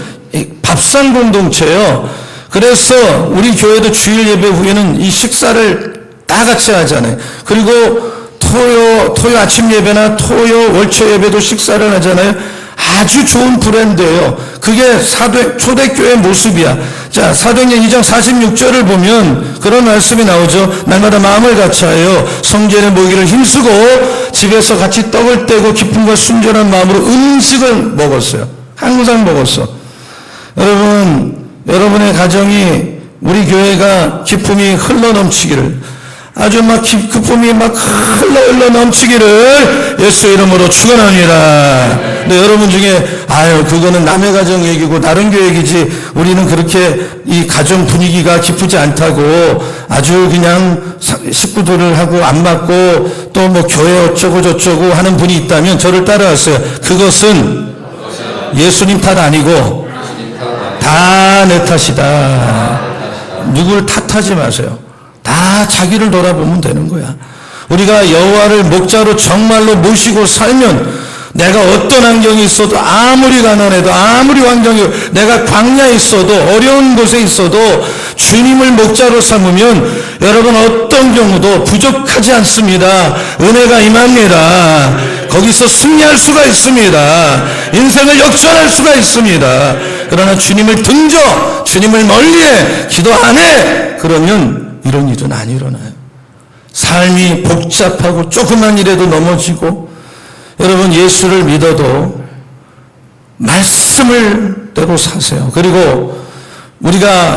Speaker 2: 밥상 공동체예요. 그래서 우리 교회도 주일 예배 후에는 이 식사를 다 같이 하잖아요. 그리고 토요 아침 예배나 토요 월초 예배도 식사를 하잖아요. 아주 좋은 브랜드예요. 그게 초대교회 모습이야. 자, 사도행전 2장 46절을 보면 그런 말씀이 나오죠. 날마다 마음을 같이하여 성전에 모이기를 힘쓰고 집에서 같이 떡을 떼고 기쁨과 순전한 마음으로 음식을 먹었어요. 항상 먹었어. 여러분의 가정이 우리 교회가 기쁨이 흘러넘치기를 아주 막 기쁨이 막 흘러 넘치기를 예수 이름으로 축원합니다. 근데 여러분 중에 그거는 남의 가정 얘기고 다른 교회 얘기지 우리는 그렇게 이 가정 분위기가 기쁘지 않다고 아주 그냥 식구들을 하고 안 맞고 또 뭐 교회 어쩌고 저쩌고 하는 분이 있다면 저를 따라왔어요. 그것은 예수님 탓 아니고 다 내 탓이다. 누굴 탓하지 마세요. 다 자기를 돌아보면 되는 거야. 우리가 여호와를 목자로 정말로 모시고 살면 내가 어떤 환경이 있어도 아무리 가난해도 아무리 환경이 내가 광야에 있어도 어려운 곳에 있어도 주님을 목자로 삼으면 여러분 어떤 경우도 부족하지 않습니다. 은혜가 임합니다. 거기서 승리할 수가 있습니다. 인생을 역전할 수가 있습니다. 그러나 주님을 등져 주님을 멀리해 기도 안 해 그러면 이런 일은 안 일어나요. 삶이 복잡하고 조그만 일에도 넘어지고 여러분 예수를 믿어도 말씀을 대로 사세요. 그리고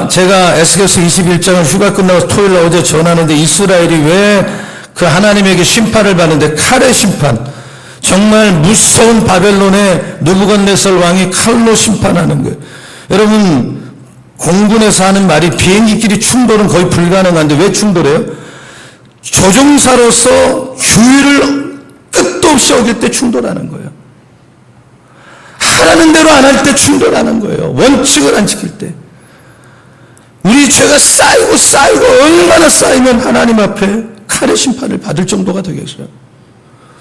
Speaker 2: 제가 에스겔서 21장을 휴가 끝나고 토요일 어제 전하는데 이스라엘이 왜 그 하나님에게 심판을 받는데 칼의 심판 정말 무서운 바벨론의 느부갓네살 왕이 칼로 심판하는 거예요. 여러분 공군에서 하는 말이 비행기끼리 충돌은 거의 불가능한데 왜 충돌해요? 조종사로서 규율을 끝도 없이 어길 때 충돌하는 거예요. 하라는 대로 안 할 때 충돌하는 거예요. 원칙을 안 지킬 때. 우리 죄가 쌓이고 얼마나 쌓이면 하나님 앞에 칼의 심판을 받을 정도가 되겠어요.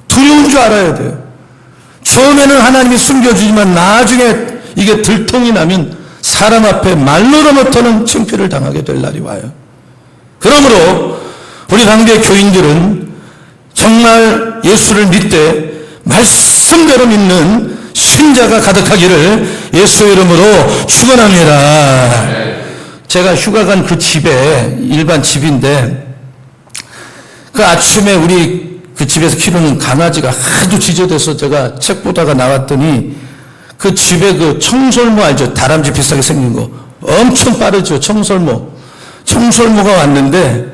Speaker 2: 두려운 줄 알아야 돼요. 처음에는 하나님이 숨겨주지만 나중에 이게 들통이 나면 사람 앞에 말로도 못하는 창피를 당하게 될 날이 와요. 그러므로 우리 당대 교인들은 정말 예수를 믿되 말씀대로 믿는 신자가 가득하기를 예수 이름으로 축원합니다. 제가 휴가 간 그 집에 일반 집인데 그 아침에 우리 그 집에서 키우는 강아지가 하도 지저대서 제가 책 보다가 나왔더니 그 집에 그 청설모 알죠? 다람쥐 비슷하게 생긴 거. 엄청 빠르죠, 청설모. 청설모가 왔는데,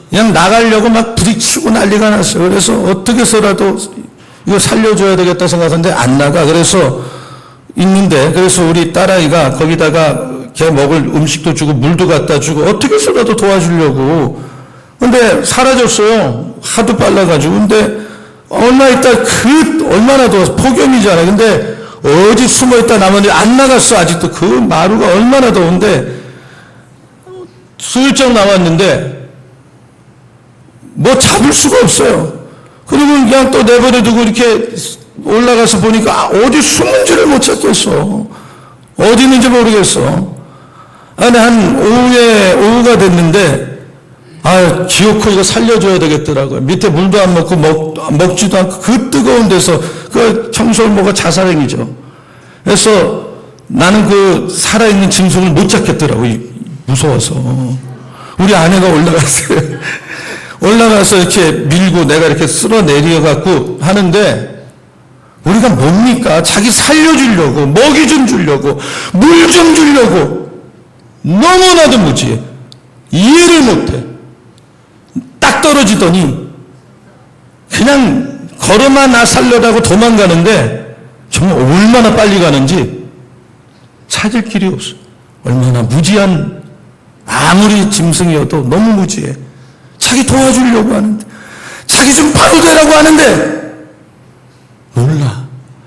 Speaker 2: 그냥 나가려고 막 부딪히고 난리가 났어요. 그래서 어떻게 해서라도 이거 살려줘야 되겠다 생각하는데 안 나가. 그래서 있는데, 그래서 우리 딸아이가 거기다가 걔 먹을 음식도 주고 물도 갖다 주고 어떻게 해서라도 도와주려고. 근데 사라졌어요. 하도 빨라가지고. 근데 얼마 있다 얼마나 더 폭염이잖아요. 근데 어디 숨어 있다 나머지 안 나갔어. 아직도 그 마루가 얼마나 더운데 슬쩍 나왔는데 뭐 잡을 수가 없어요. 그리고 그냥 또 내버려 두고 이렇게 올라가서 보니까 어디 숨은지를 못 찾겠어. 어디 있는지 모르겠어. 아니 오후가 됐는데 기어코 이거 살려줘야 되겠더라고요. 밑에 물도 안 먹고 먹지도 않고 그 뜨거운 데서 그 청설모가 자살행위죠. 그래서 나는 그 살아있는 짐승을 못 잡겠더라고요. 무서워서. 우리 아내가 올라갔어요. 올라가서 이렇게 밀고 내가 이렇게 쓸어내려갖고 하는데 우리가 뭡니까? 자기 살려주려고, 먹이 좀 주려고, 물 좀 주려고 너무나도 무지해. 이해를 못해. 딱 떨어지더니 그냥 걸어만 나 살려다고 도망가는데 정말 얼마나 빨리 가는지 찾을 길이 없어. 얼마나 무지한, 아무리 짐승이어도 너무 무지해. 자기 도와주려고 하는데, 자기 좀 바로 되라고 하는데 몰라.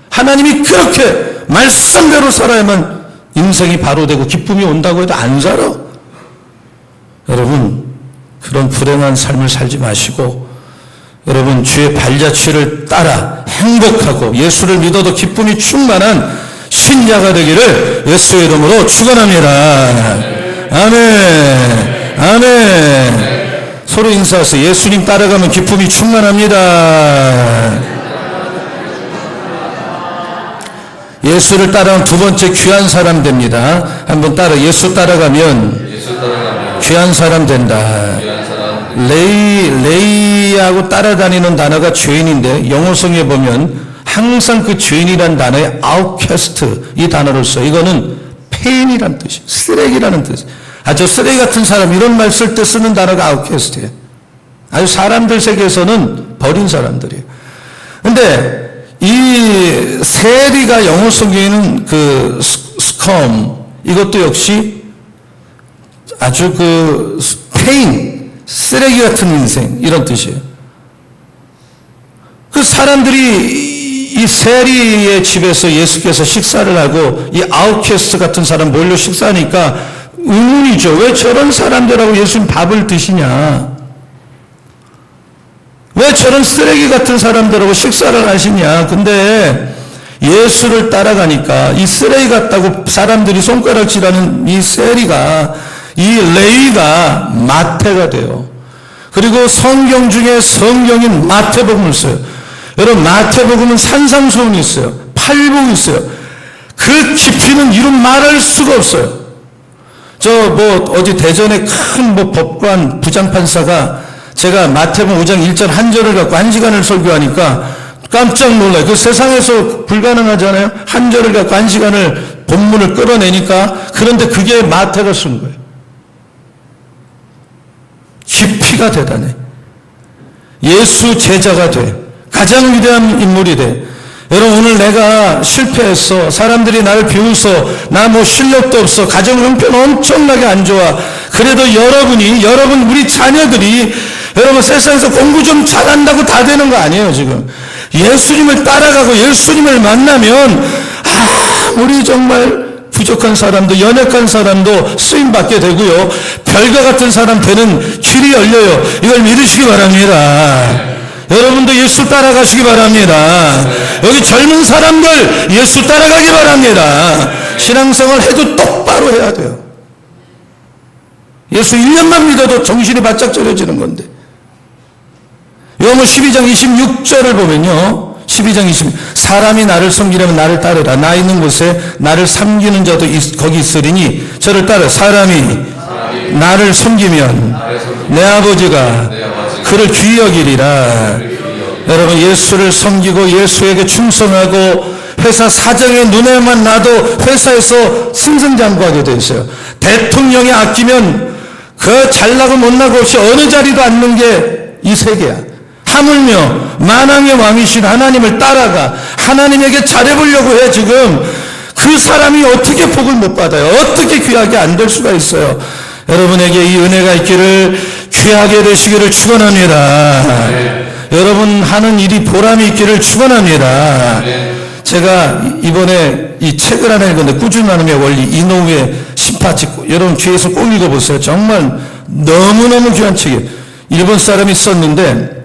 Speaker 2: 하나님이 그렇게 말씀대로 살아야만 인생이 바로 되고 기쁨이 온다고 해도 안 살아. 여러분, 그런 불행한 삶을 살지 마시고 여러분 주의 발자취를 따라 행복하고 예수를 믿어도 기쁨이 충만한 신자가 되기를 예수의 이름으로 축원합니다. 아멘. 아멘. 서로 인사하세요. 예수님 따라가면 기쁨이 충만합니다. 예수를 따라가면 두 번째 귀한 사람 됩니다. 한번 예수 따라가면 귀한 사람 된다. 레이하고 따라다니는 단어가 죄인인데 영어성에 보면 항상 그 죄인이라는 단어에 outcast 이 단어를 써. 이거는 폐인이라는 뜻이에요. 쓰레기라는 뜻. 저 쓰레기 같은 사람 이런 말 쓸 때 쓰는 단어가 outcast예요. 아주 사람들 세계에서는 버린 사람들이에요. 근데 이 세리가 영어 성경에는 그 scum 이것도 역시 아주 그 폐인, 쓰레기 같은 인생 이런 뜻이에요. 그 사람들이 이 세리의 집에서 예수께서 식사를 하고 이 아웃캐스트 같은 사람 몰려 식사하니까 의문이죠. 왜 저런 사람들하고 예수님 밥을 드시냐? 왜 저런 쓰레기 같은 사람들하고 식사를 하시냐? 근데 예수를 따라가니까 이 쓰레기 같다고 사람들이 손가락질하는 이 세리가 이 레위가 마태가 돼요. 그리고 성경 중에 성경인 마태복음을 써요. 여러분 마태복음은 산상수훈이 있어요. 팔복이 있어요. 그 깊이는 이름 말할 수가 없어요. 어디 대전에 큰 법관 부장판사가 제가 마태복음 5장 1절 한 절을 갖고 1시간을 설교하니까 깜짝 놀라요. 그 세상에서 불가능하잖아요. 한 절을 갖고 1시간을 본문을 끌어내니까. 그런데 그게 마태가 쓴 거예요. 깊이가 대단해. 예수 제자가 돼. 가장 위대한 인물이 돼. 여러분 오늘 내가 실패했어. 사람들이 나를 비웃어. 나 실력도 없어. 가정 형편 엄청나게 안 좋아. 그래도 여러분 우리 자녀들이 여러분 세상에서 공부 좀 잘한다고 다 되는 거 아니에요 지금. 예수님을 따라가고 예수님을 만나면 우리 정말 부족한 사람도 연약한 사람도 쓰임받게 되고요. 별과 같은 사람 되는 길이 열려요. 이걸 믿으시기 바랍니다. 여러분도 예수 따라가시기 바랍니다. 여기 젊은 사람들 예수 따라가기 바랍니다. 신앙생활 해도 똑바로 해야 돼요. 예수 1년만 믿어도 정신이 바짝 차려지는 건데. 요한복음 12장 26절을 보면요. 12장 20 사람이 나를 섬기려면 나를 따르라. 나 있는 곳에 나를 섬기는 자도 거기 있으리니 저를 따라. 사람이 나를 섬기면 내 아버지가 그를 귀히 여기리라. 여러분 예수를 섬기고 예수에게 충성하고 회사 사정에 눈에만 놔도 회사에서 승승장구하게 돼 있어요. 대통령이 아끼면 그 잘나고 못나고 없이 어느 자리도 앉는 게 이 세계야. 하물며 만왕의 왕이신 하나님을 따라가 하나님에게 잘해보려고 해. 지금 그 사람이 어떻게 복을 못 받아요? 어떻게 귀하게 안 될 수가 있어요? 여러분에게 이 은혜가 있기를 귀하게 되시기를 축원합니다. 여러분 하는 일이 보람이 있기를 축원합니다. 제가 이번에 이 책을 하나 읽었는데 꾸준함의 원리 이노우의 심파치, 여러분 뒤에서 꼭 읽어보세요. 정말 너무너무 귀한 책이에요. 일본 사람이 썼는데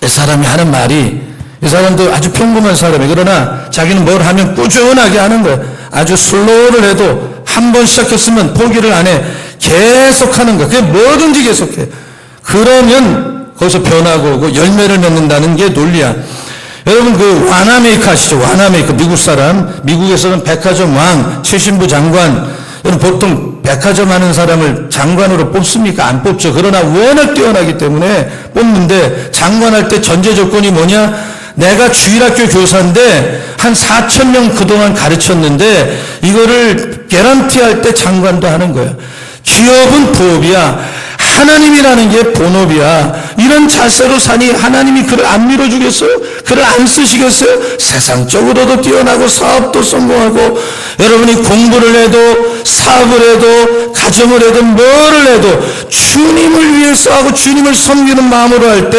Speaker 2: 이 사람이 하는 말이, 이 사람도 아주 평범한 사람이에요. 그러나 자기는 뭘 하면 꾸준하게 하는 거예요. 아주 슬로우를 해도 한 번 시작했으면 포기를 안 해. 계속 하는 거예요. 그게 뭐든지 계속해. 그러면 거기서 변하고 그 열매를 맺는다는 게 논리야. 여러분 그 와나메이커 아시죠? 와나메이커 미국 사람. 미국에서는 백화점 왕, 최신부 장관. 여러분 보통 백화점 하는 사람을 장관으로 뽑습니까? 안 뽑죠. 그러나 워낙 뛰어나기 때문에 뽑는데 장관할 때 전제 조건이 뭐냐? 내가 주일학교 교사인데 한 4,000명 그동안 가르쳤는데 이거를 개런티할 때 장관도 하는 거야. 기업은 부업이야. 하나님이라는 게 본업이야. 이런 자세로 사니 하나님이 그를 안 밀어주겠어요? 그를 안 쓰시겠어요? 세상적으로도 뛰어나고 사업도 성공하고 여러분이 공부를 해도 사업을 해도 가정을 해도 뭐를 해도 주님을 위해서 하고 주님을 섬기는 마음으로 할 때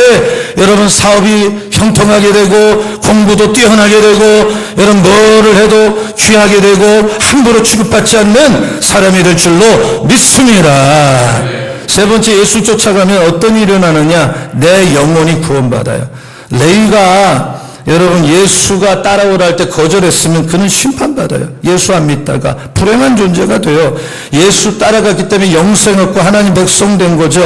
Speaker 2: 여러분 사업이 형통하게 되고 공부도 뛰어나게 되고 여러분 뭐를 해도 귀하게 되고 함부로 취급받지 않는 사람이 될 줄로 믿습니다. 세 번째, 예수 쫓아가면 어떤 일이 일어나느냐? 내 영혼이 구원받아요. 레위가 여러분 예수가 따라오라 할 때 거절했으면 그는 심판받아요. 예수 안 믿다가 불행한 존재가 돼요. 예수 따라갔기 때문에 영생 얻고 하나님 백성 된 거죠.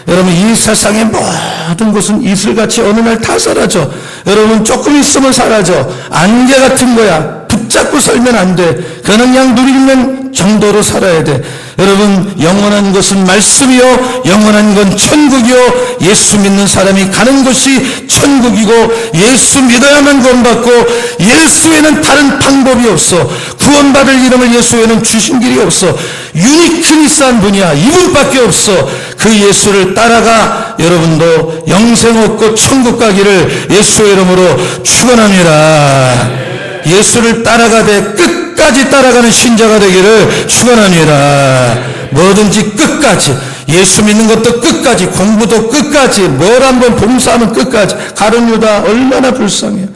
Speaker 2: 여러분 이 세상의 모든 것은 이슬같이 어느 날 다 사라져. 여러분 조금 있으면 사라져. 안개 같은 거야. 붙잡고 살면 안 돼. 그냥 누리는 정도로 살아야 돼. 여러분 영원한 것은 말씀이요 영원한 건 천국이요 예수 믿는 사람이 가는 곳이 천국이고 예수 믿어야만 구원받고 예수 외에는 다른 방법이 없어. 구원받을 이름을 예수 외에는 주신 길이 없어. 유니크니스한 분이야. 이분밖에 없어. 그 예수를 따라가 여러분도 영생 얻고 천국 가기를 예수의 이름으로 축원합니다. 예수를 따라가되 끝까지 따라가는 신자가 되기를 축원합니다. 뭐든지 끝까지, 예수 믿는 것도 끝까지, 공부도 끝까지, 뭘 한번 봉사하면 끝까지. 가룟 유다 얼마나 불쌍해요.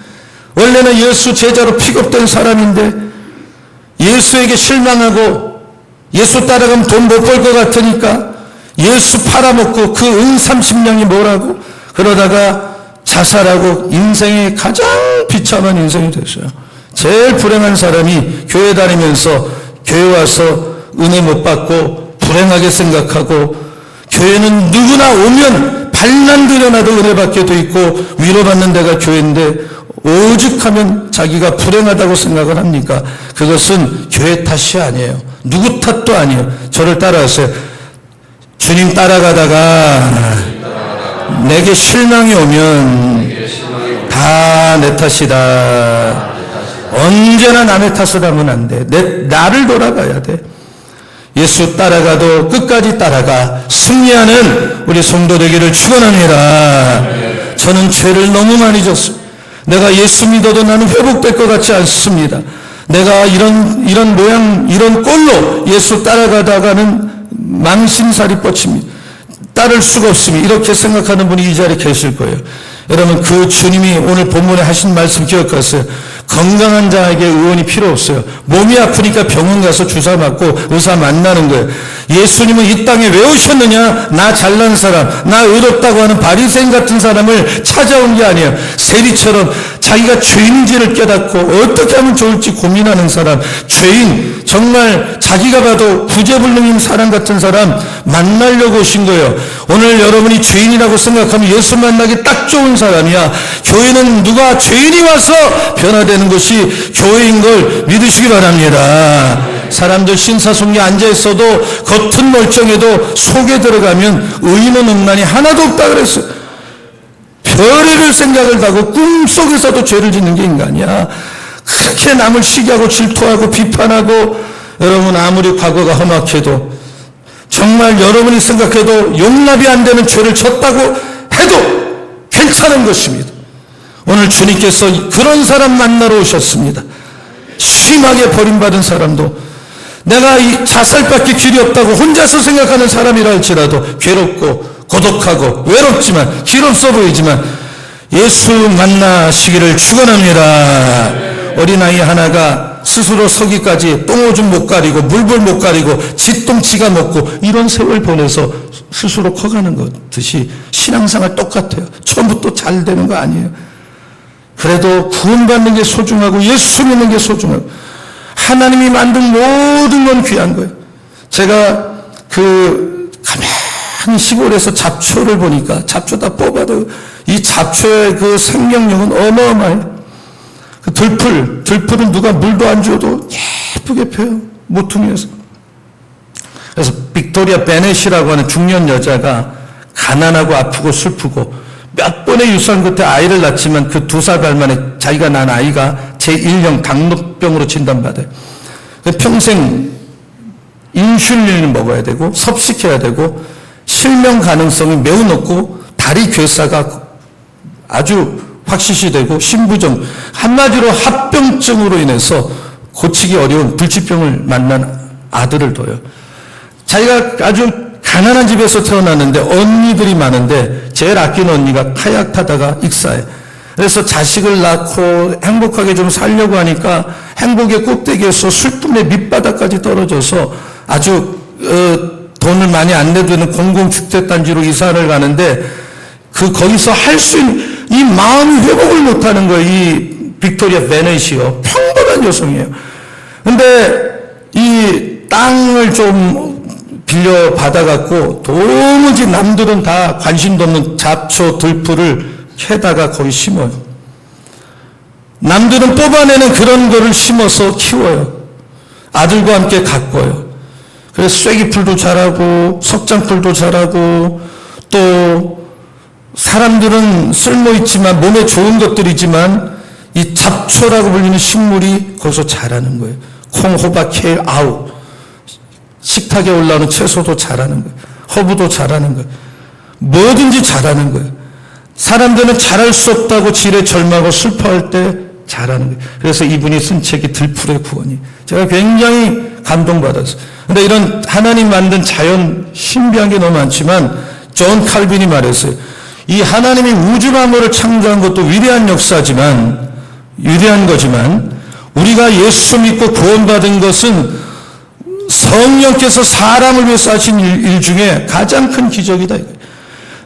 Speaker 2: 원래는 예수 제자로 픽업된 사람인데 예수에게 실망하고 예수 따라가면 돈 못 벌 것 같으니까 예수 팔아먹고 그 은 30냥이 뭐라고 그러다가 자살하고 인생의 가장 비참한 인생이 됐어요. 제일 불행한 사람이 교회 다니면서 교회 와서 은혜 못 받고 불행하게 생각하고 교회는 누구나 오면 발만 들여놔도 은혜 받게 돼 있고 위로받는 데가 교회인데 오죽하면 자기가 불행하다고 생각을 합니까? 그것은 교회 탓이 아니에요. 누구 탓도 아니에요. 저를 따라하세요. 주님 따라가다가 내게 실망이 오면 다 내 탓이다. 언제나 남의 탓을 하면 안 돼. 나를 돌아가야 돼. 예수 따라가도 끝까지 따라가 승리하는 우리 성도 되기를 축원합니다. 저는 죄를 너무 많이 졌습니다. 내가 예수 믿어도 나는 회복될 것 같지 않습니다. 내가 이런 모양, 이런 꼴로 예수 따라가다가는 망신살이 뻗칩니다. 따를 수가 없습니다. 이렇게 생각하는 분이 이 자리에 계실 거예요. 여러분 그 주님이 오늘 본문에 하신 말씀 기억하세요. 건강한 자에게 의원이 필요 없어요. 몸이 아프니까 병원 가서 주사 맞고 의사 만나는 거예요. 예수님은 이 땅에 왜 오셨느냐? 나 잘난 사람, 나 의롭다고 하는 바리새인 같은 사람을 찾아온 게 아니에요. 세리처럼 자기가 죄인인지를 깨닫고 어떻게 하면 좋을지 고민하는 사람, 죄인, 정말 자기가 봐도 구제불능인 사람 같은 사람 만나려고 오신 거예요. 오늘 여러분이 죄인이라고 생각하면 예수 만나기 딱 좋은 사람이야. 교회는 누가 죄인이 와서 변화되는 것이 교회인 걸 믿으시기 바랍니다. 사람들 신사숙녀에 앉아있어도 겉은 멀쩡해도 속에 들어가면 의인은 음란이 하나도 없다 그랬어요. 별의별 생각을 하고 꿈속에서도 죄를 짓는 게 인간이야. 그렇게 남을 시기하고 질투하고 비판하고 여러분 아무리 과거가 험악해도 정말 여러분이 생각해도 용납이 안 되는 죄를 졌다고 해도 괜찮은 것입니다. 오늘 주님께서 그런 사람 만나러 오셨습니다. 심하게 버림받은 사람도 내가 이 자살밖에 길이 없다고 혼자서 생각하는 사람이라 할지라도 괴롭고 고독하고 외롭지만 길 없어 보이지만 예수 만나시기를 축원합니다. 어린아이 하나가 스스로 서기까지 똥오줌 못 가리고 물불 못 가리고 지똥 지가 먹고 이런 세월 보내서 스스로 커가는 것 듯이 신앙생활 똑같아요. 처음부터 잘 되는 거 아니에요. 그래도 구원받는 게 소중하고 예수 믿는 게 소중하고 하나님이 만든 모든 건 귀한 거예요. 제가 가만히 시골에서 잡초를 보니까 잡초 다 뽑아도 이 잡초의 그 생명력은 어마어마해요. 그 들풀은 누가 물도 안 줘도 예쁘게 펴요. 모퉁이에서. 그래서 빅토리아 베넷이라고 하는 중년 여자가 가난하고 아프고 슬프고 몇 번의 유산 끝에 아이를 낳지만 그 2살 반 만에 자기가 낳은 아이가 제1형 당뇨병으로 진단받아요. 평생 인슐린을 먹어야 되고 섭식해야 되고 실명 가능성이 매우 높고 다리 괴사가 아주 확실시 되고 신부종 한마디로 합병증으로 인해서 고치기 어려운 불치병을 만난 아들을 둬요. 자기가 아주 가난한 집에서 태어났는데 언니들이 많은데 제일 아끼는 언니가 카약 타다가 익사해. 그래서 자식을 낳고 행복하게 좀 살려고 하니까 행복의 꼭대기에서 슬픔의 밑바닥까지 떨어져서 아주 돈을 많이 안 내드는 공공주택단지로 이사를 가는데 거기서 할 수 있는 이 마음이 회복을 못하는 거예요. 이 빅토리아 베넷이요. 평범한 여성이에요. 근데 이 땅을 좀 빌려 받아갖고 도무지 남들은 다 관심도 없는 잡초 들풀을 캐다가 거기 심어요. 남들은 뽑아내는 그런 거를 심어서 키워요. 아들과 함께 가꿔요. 그래서 쐐기풀도 자라고 석장풀도 자라고 또 사람들은 쓸모있지만 몸에 좋은 것들이지만 이 잡초라고 불리는 식물이 거기서 자라는 거예요. 콩, 호박, 케일, 아우 식탁에 올라오는 채소도 자라는 거예요. 허브도 자라는 거예요. 뭐든지 자라는 거예요. 사람들은 잘할 수 없다고 지레 절망하고 슬퍼할 때 자라는 거예요. 그래서 이분이 쓴 책이 들풀의 구원이 제가 굉장히 감동받았어요. 근데 이런 하나님 만든 자연 신비한 게 너무 많지만 존 칼빈이 말했어요. 이 하나님이 우주 만물을 창조한 것도 위대한 역사지만 위대한 거지만 우리가 예수 믿고 구원받은 것은 성령께서 사람을 위해서 하신 일 중에 가장 큰 기적이다.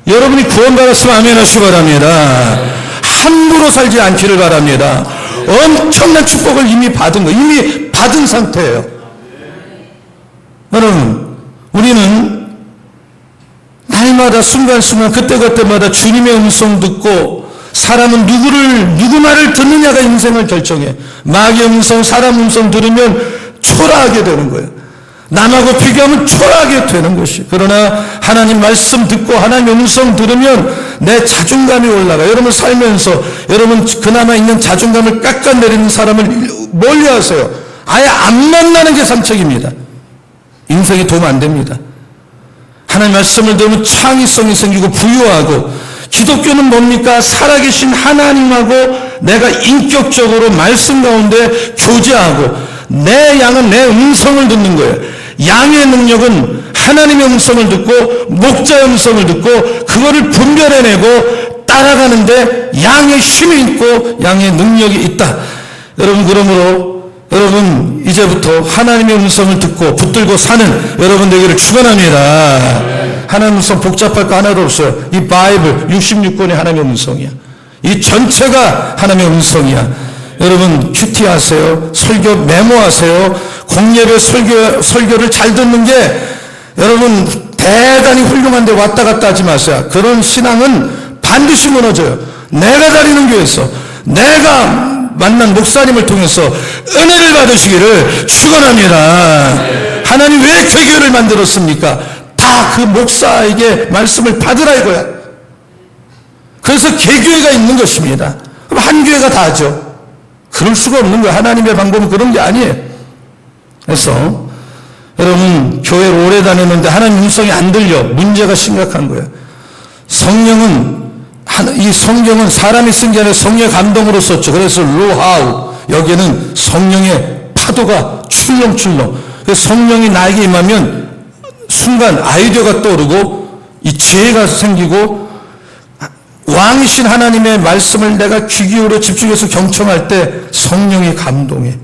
Speaker 2: 여러분이 구원받았으면 아멘 하시기 바랍니다. 함부로 살지 않기를 바랍니다. 엄청난 축복을 이미 받은 거, 이미 받은 상태예요. 여러분, 우리는 날마다 순간순간 그때그때마다 주님의 음성 듣고 사람은 누구 말을 듣느냐가 인생을 결정해. 마귀의 음성, 사람 음성 들으면 초라하게 되는 거예요. 남하고 비교하면 초라하게 되는 것이. 그러나 하나님 말씀 듣고 하나님 음성 들으면 내 자존감이 올라가. 여러분 살면서 여러분 그나마 있는 자존감을 깎아내리는 사람을 멀리하세요. 아예 안 만나는 게 상책입니다. 인생이 도움 안 됩니다. 하나님 말씀을 들으면 창의성이 생기고 부유하고 기독교는 뭡니까? 살아계신 하나님하고 내가 인격적으로 말씀 가운데 교제하고 내 양은 내 음성을 듣는 거예요. 양의 능력은 하나님의 음성을 듣고 목자의 음성을 듣고 그거를 분별해내고 따라가는데 양의 힘이 있고 양의 능력이 있다. 여러분 그러므로 여러분 이제부터 하나님의 음성을 듣고 붙들고 사는 여러분 되기를 축원합니다. 하나님의 음성 복잡할 거 하나도 없어요. 이 바이블 66권이 하나님의 음성이야. 이 전체가 하나님의 음성이야. 여러분 큐티 하세요. 설교 메모하세요. 공예배 설교를 잘 듣는 게 여러분 대단히 훌륭한데 왔다 갔다 하지 마세요. 그런 신앙은 반드시 무너져요. 내가 다니는 교회에서 내가 만난 목사님을 통해서 은혜를 받으시기를 축원합니다. 하나님 왜 개교회를 만들었습니까? 다 그 목사에게 말씀을 받으라 이거야. 그래서 개교회가 있는 것입니다. 그럼 한 교회가 다 하죠. 그럴 수가 없는 거예요. 하나님의 방법은 그런 게 아니에요. 그래서 여러분 교회를 오래 다녔는데 하나님 음성이 안 들려. 문제가 심각한 거예요. 이 성경은 사람이 쓴 게 아니라 성령의 감동으로 썼죠. 그래서 로하우 여기에는 성령의 파도가 출렁출렁. 그래서 성령이 나에게 임하면 순간 아이디어가 떠오르고 이 지혜가 생기고 왕이신 하나님의 말씀을 내가 귀 기울여 집중해서 경청할 때 성령이 감동해.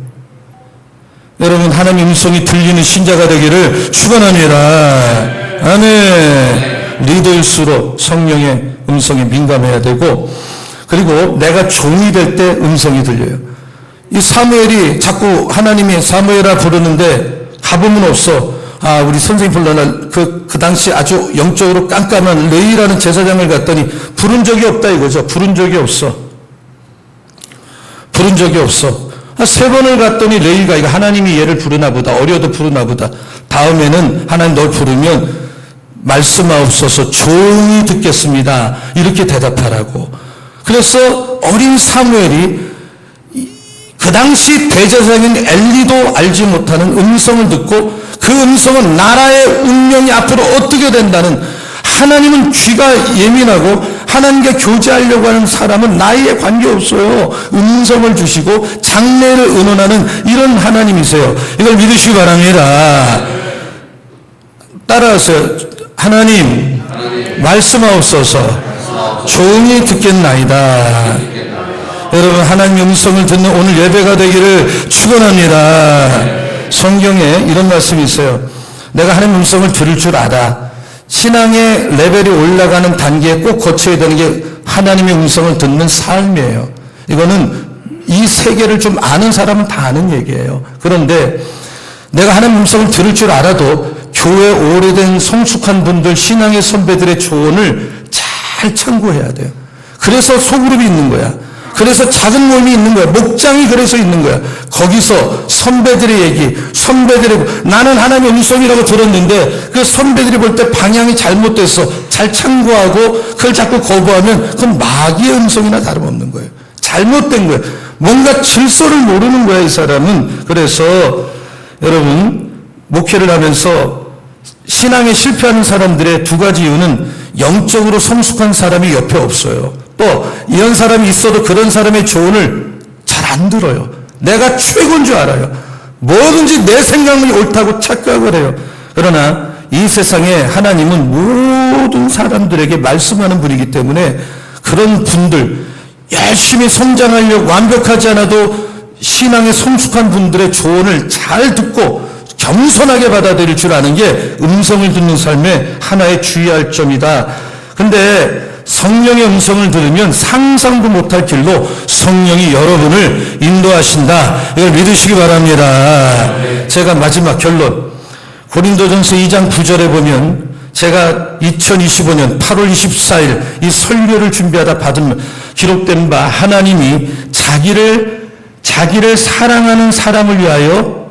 Speaker 2: 여러분 하나님의 음성이 들리는 신자가 되기를 축원합니다. 아멘. 리더일수록 성령의 음성에 민감해야 되고, 그리고 내가 종이 될 때 음성이 들려요. 이 사무엘이 자꾸 하나님이 사무엘아 부르는데 가보면 없어. 우리 선생님 불러나 그 당시 아주 영적으로 깜깜한 레이라는 제사장을 갔더니 부른 적이 없다 이거죠. 부른 적이 없어. 부른 적이 없어. 3번을 갔더니 레이가 이거 하나님이 얘를 부르나 보다. 어려도 부르나 보다. 다음에는 하나님 널 부르면 말씀하옵소서 조용히 듣겠습니다. 이렇게 대답하라고. 그래서 어린 사무엘이 그 당시 대제사장인 엘리도 알지 못하는 음성을 듣고 그 음성은 나라의 운명이 앞으로 어떻게 된다는, 하나님은 귀가 예민하고 하나님과 교제하려고 하는 사람은 나이에 관계없어요. 음성을 주시고 장래를 의논하는 이런 하나님이세요. 이걸 믿으시기 바랍니다. 따라하세요. 하나님 말씀하옵소서 조용히 듣겠나이다. 여러분 하나님의 음성을 듣는 오늘 예배가 되기를 축원합니다. 성경에 이런 말씀이 있어요. 내가 하나님의 음성을 들을 줄 알아. 신앙의 레벨이 올라가는 단계에 꼭 거쳐야 되는 게 하나님의 음성을 듣는 삶이에요. 이거는 이 세계를 좀 아는 사람은 다 아는 얘기예요. 그런데 내가 하나님의 음성을 들을 줄 알아도 교회 오래된 성숙한 분들, 신앙의 선배들의 조언을 잘 참고해야 돼요. 그래서 소그룹이 있는 거야. 그래서 작은 모임이 있는 거야. 목장이 그래서 있는 거야. 거기서 선배들의 얘기, 나는 하나님의 음성이라고 들었는데 그 선배들이 볼 때 방향이 잘못됐어. 잘 참고하고 그걸 자꾸 거부하면 그건 마귀의 음성이나 다름없는 거예요. 잘못된 거예요. 뭔가 질서를 모르는 거야, 이 사람은. 그래서 여러분 목회를 하면서 신앙에 실패하는 사람들의 2가지 이유는 영적으로 성숙한 사람이 옆에 없어요. 또 이런 사람이 있어도 그런 사람의 조언을 잘 안 들어요. 내가 최고인 줄 알아요. 뭐든지 내 생각이 옳다고 착각을 해요. 그러나 이 세상에 하나님은 모든 사람들에게 말씀하는 분이기 때문에 그런 분들, 열심히 성장하려고 완벽하지 않아도 신앙에 성숙한 분들의 조언을 잘 듣고 겸손하게 받아들일 줄 아는 게 음성을 듣는 삶의 하나의 주의할 점이다. 근데 성령의 음성을 들으면 상상도 못할 길로 성령이 여러분을 인도하신다. 이걸 믿으시기 바랍니다. 제가 마지막 결론, 고린도전서 2장 9절에 보면 제가 2025년 8월 24일 이 설교를 준비하다 받은 기록된 바, 하나님이 자기를 사랑하는 사람을 위하여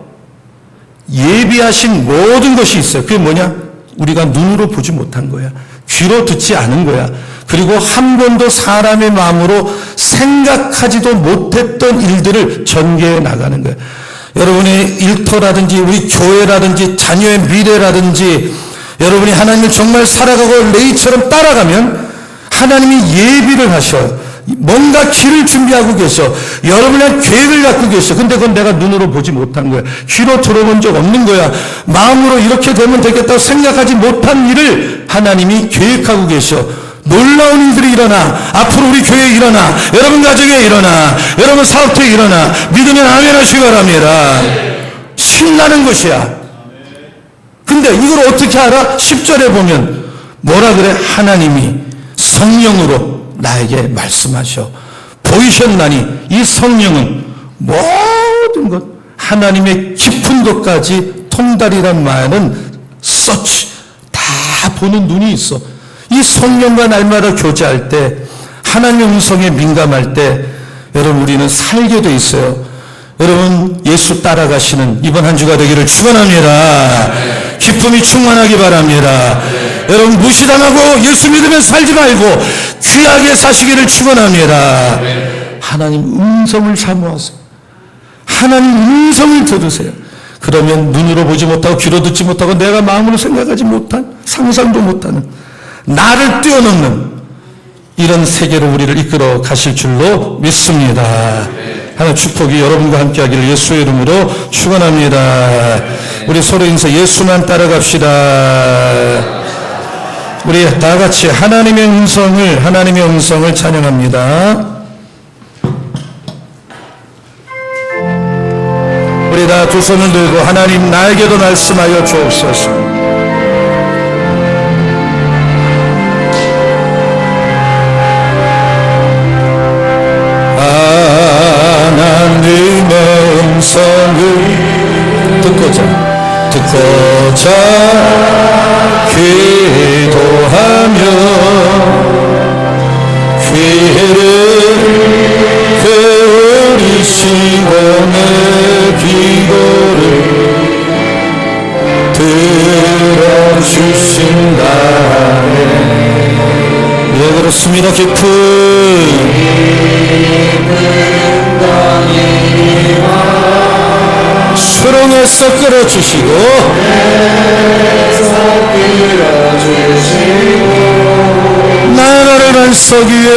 Speaker 2: 예비하신 모든 것이 있어요. 그게 뭐냐? 우리가 눈으로 보지 못한 거야. 귀로 듣지 않은 거야. 그리고 한 번도 사람의 마음으로 생각하지도 못했던 일들을 전개해 나가는 거야. 여러분의 일터라든지 우리 교회라든지 자녀의 미래라든지 여러분이 하나님을 정말 살아가고 레이처럼 따라가면 하나님이 예비를 하셔요. 뭔가 길을 준비하고 계셔. 여러분의 계획을 갖고 계셔. 근데 그건 내가 눈으로 보지 못한 거야. 귀로 들어본 적 없는 거야. 마음으로 이렇게 되면 되겠다고 생각하지 못한 일을 하나님이 계획하고 계셔. 놀라운 일들이 일어나. 앞으로 우리 교회에 일어나. 여러분 가정에 일어나. 여러분 사업터에 일어나. 믿으면 아멘 하시기 바랍니다. 신나는 것이야. 근데 이걸 어떻게 알아? 10절에 보면 뭐라 그래? 하나님이 성령으로 나에게 말씀하셔. 보이셨나니 이 성령은 모든 것, 하나님의 깊은 것까지 통달이란 말은 서치, 다 보는 눈이 있어. 이 성령과 날마다 교제할 때, 하나님의 음성에 민감할 때 여러분 우리는 살게 돼 있어요. 여러분 예수 따라가시는 이번 한 주가 되기를 축원합니다. 기쁨이 충만하기 바랍니다. 여러분 무시당하고 예수 믿으면 살지 말고 귀하게 사시기를 축원합니다. 하나님 음성을 사모하세요. 하나님 음성을 들으세요. 그러면 눈으로 보지 못하고 귀로 듣지 못하고 내가 마음으로 생각하지 못한, 상상도 못하는, 나를 뛰어넘는 이런 세계로 우리를 이끌어 가실 줄로 믿습니다. 하나님 축복이 여러분과 함께 하기를 예수의 이름으로 축원합니다. 우리 서로 인사 예수만 따라갑시다. 우리 다 같이 하나님의 음성을 찬양합니다. 우리 다 두 손을 들고 하나님 나에게도 말씀하여 주옵소서. 하나님의 음성을 듣고자 기도하며 귀를 기울이시고 내 기도를 들어주신다네. 예, 그렇습니다. 깊은 수렁에서 끌어주시고 나라를 반석 위에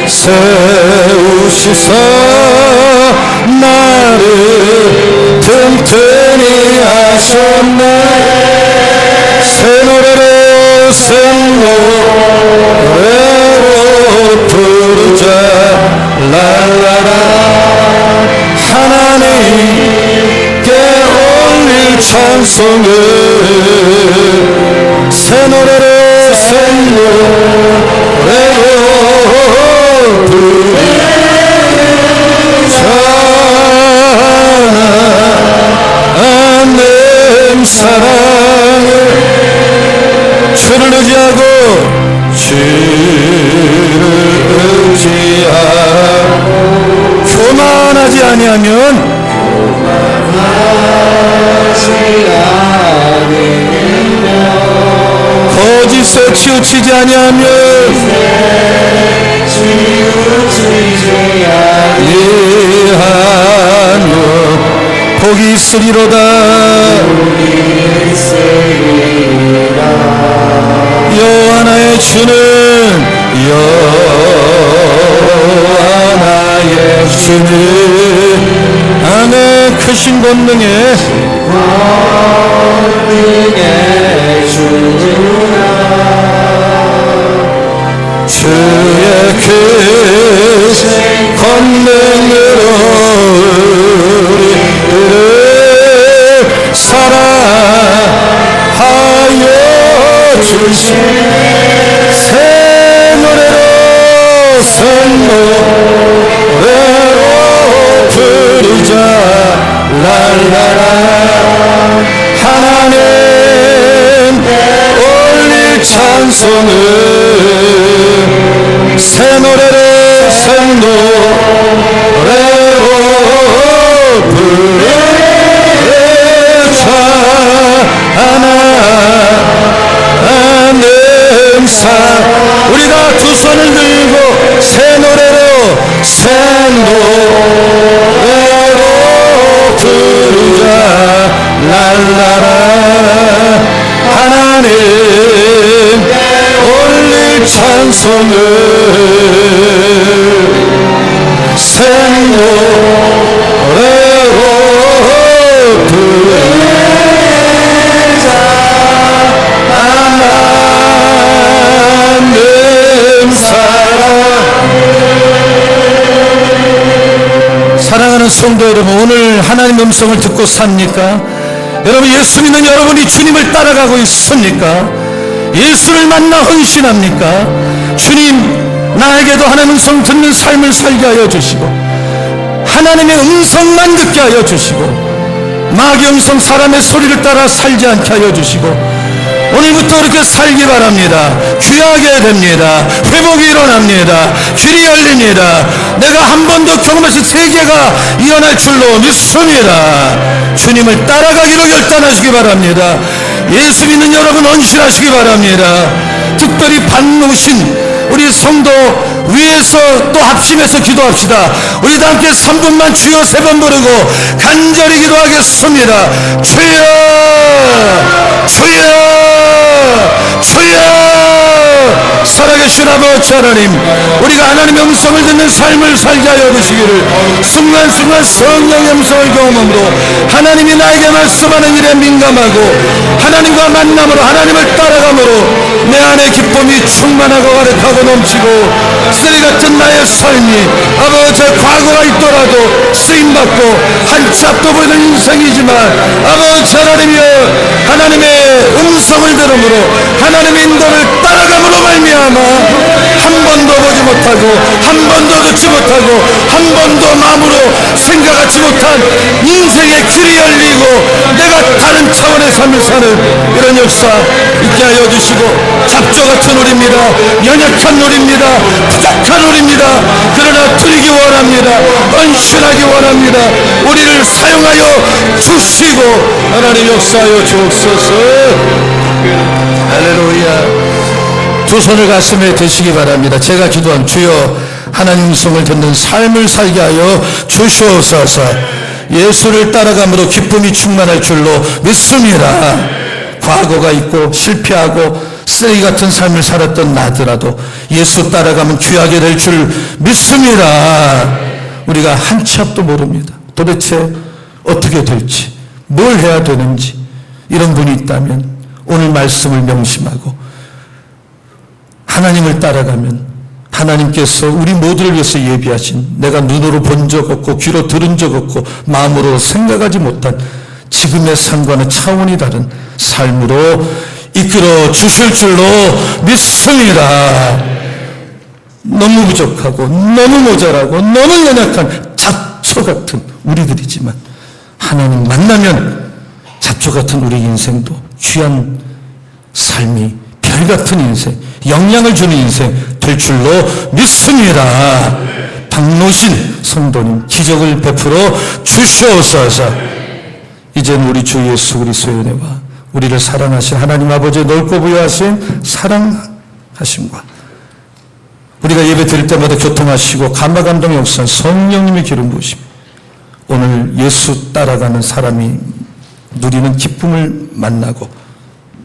Speaker 2: 세우시사 나를 튼튼히 하셨네. 새 노래로 새 노래로 부르자 랄라라. 하나님께 올릴 찬송을 새 노래로 새 노래로 부르자. 하나님 사랑을 주를 의지하고 교만하지 아니하면 거짓에 치우치지 아니하면 이하며 복이 있으리로다. 여호와 나의 주는 아내 크신 권능의 주의 크신 권능으로 우리를 사랑하여 주신 새 노래로 새 노래로 부르자 랄라라. 하나님 올릴 찬송을 새 노래로 새 노래로 부르자. 하나님 우리가 두 손을 들고 새 노래로 부르자 랄라라. 하나님 올릴 찬송을 새 노래로 부르자. 하나님 사랑하는 성도 여러분, 오늘 하나님 음성을 듣고 삽니까? 여러분, 예수 믿는 여러분이 주님을 따라가고 있습니까? 예수를 만나 헌신합니까? 주님, 나에게도 하나님 음성 듣는 삶을 살게 하여 주시고 하나님의 음성만 듣게 하여 주시고 마귀 음성, 사람의 소리를 따라 살지 않게 하여 주시고 오늘부터 그렇게 살기 바랍니다. 귀하게 됩니다. 회복이 일어납니다. 길이 열립니다. 내가 한 번도 경험해서 세계가 일어날 줄로 믿습니다. 주님을 따라가기로 결단하시기 바랍니다. 예수 믿는 여러분 헌신하시기 바랍니다. 특별히 반오신 우리 성도 위에서 또 합심해서 기도합시다. 우리 다 함께 3분만 주여 3번 부르고 간절히 기도하겠습니다. 주여 주여 주여. 살아계신 아버지 하나님, 우리가 하나님의 음성을 듣는 삶을 살게 하여 주시기를, 순간순간 성령의 음성을 경험함으로 하나님이 나에게 말씀하는 일에 민감하고 하나님과 만남으로 하나님을 따라감으로 내 안에 기쁨이 충만하고 가득하고 넘치고 쓰리 같은 나의 삶이 아버지의 과거가 있더라도 쓰임받고 한치 앞도 보이는 인생이지만 아버지 하나님이여, 하나님의 음성을 들음으로 하나님의 인도를 따라감으로 말미암아 한 번도 보지 못하고 한 번도 듣지 못하고 한 번도 마음으로 생각하지 못한 인생의 길이 열리고 내가 다른 차원의 삶을 사는 이런 역사 있게 하여 주시고, 잡조 같은 우리입니다. 연약한 우리입니다. 부족한 우리입니다. 그러나 드리기 원합니다. 헌신하기 원합니다. 우리를 사용하여 주시고 하나님 역사하여 주옵소서. 할렐루야. 두 손을 가슴에 대시기 바랍니다. 제가 기도한 주여 하나님 음성을 듣는 삶을 살게 하여 주시옵소서. 예수를 따라감으로 기쁨이 충만할 줄로 믿습니다. 과거가 있고 실패하고 쓰레기 같은 삶을 살았던 나더라도 예수 따라가면 귀하게 될 줄 믿습니다. 우리가 한치 앞도 모릅니다. 도대체 어떻게 될지, 뭘 해야 되는지. 이런 분이 있다면 오늘 말씀을 명심하고 하나님을 따라가면 하나님께서 우리 모두를 위해서 예비하신, 내가 눈으로 본 적 없고 귀로 들은 적 없고 마음으로 생각하지 못한 지금의 삶과는 차원이 다른 삶으로 이끌어 주실 줄로 믿습니다. 너무 부족하고 너무 모자라고 너무 연약한 잡초 같은 우리들이지만 하나님 만나면 잡초 같은 우리 인생도 귀한 삶이, 별 같은 인생, 영향을 주는 인생 될 줄로 믿습니다. 박노신 성도님 기적을 베풀어 주시옵소서. 이제는 우리 주 예수 그리스도의 은혜와 우리를 사랑하신 하나님 아버지의 넓고 부유하신 사랑하심과 우리가 예배 드릴 때마다 교통하시고 감화감동 역사한 성령님의 기름 부으심, 오늘 예수 따라가는 사람이 누리는 기쁨을 만나고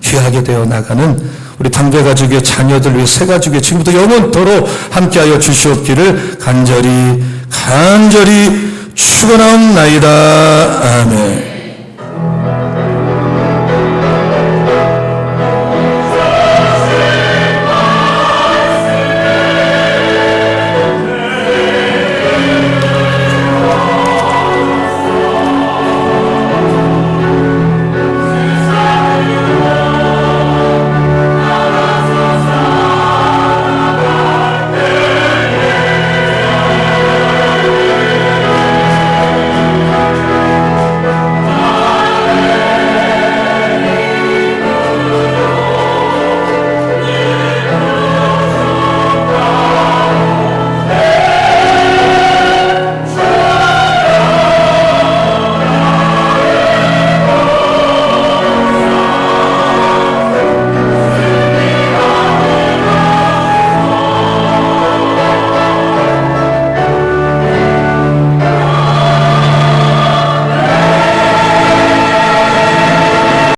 Speaker 2: 귀하게 되어 나가는 우리 당대가족의 자녀들 위해 새가족의 지금부터 영원토록 함께하여 주시옵기를 간절히 축원하옵나이다. 아멘.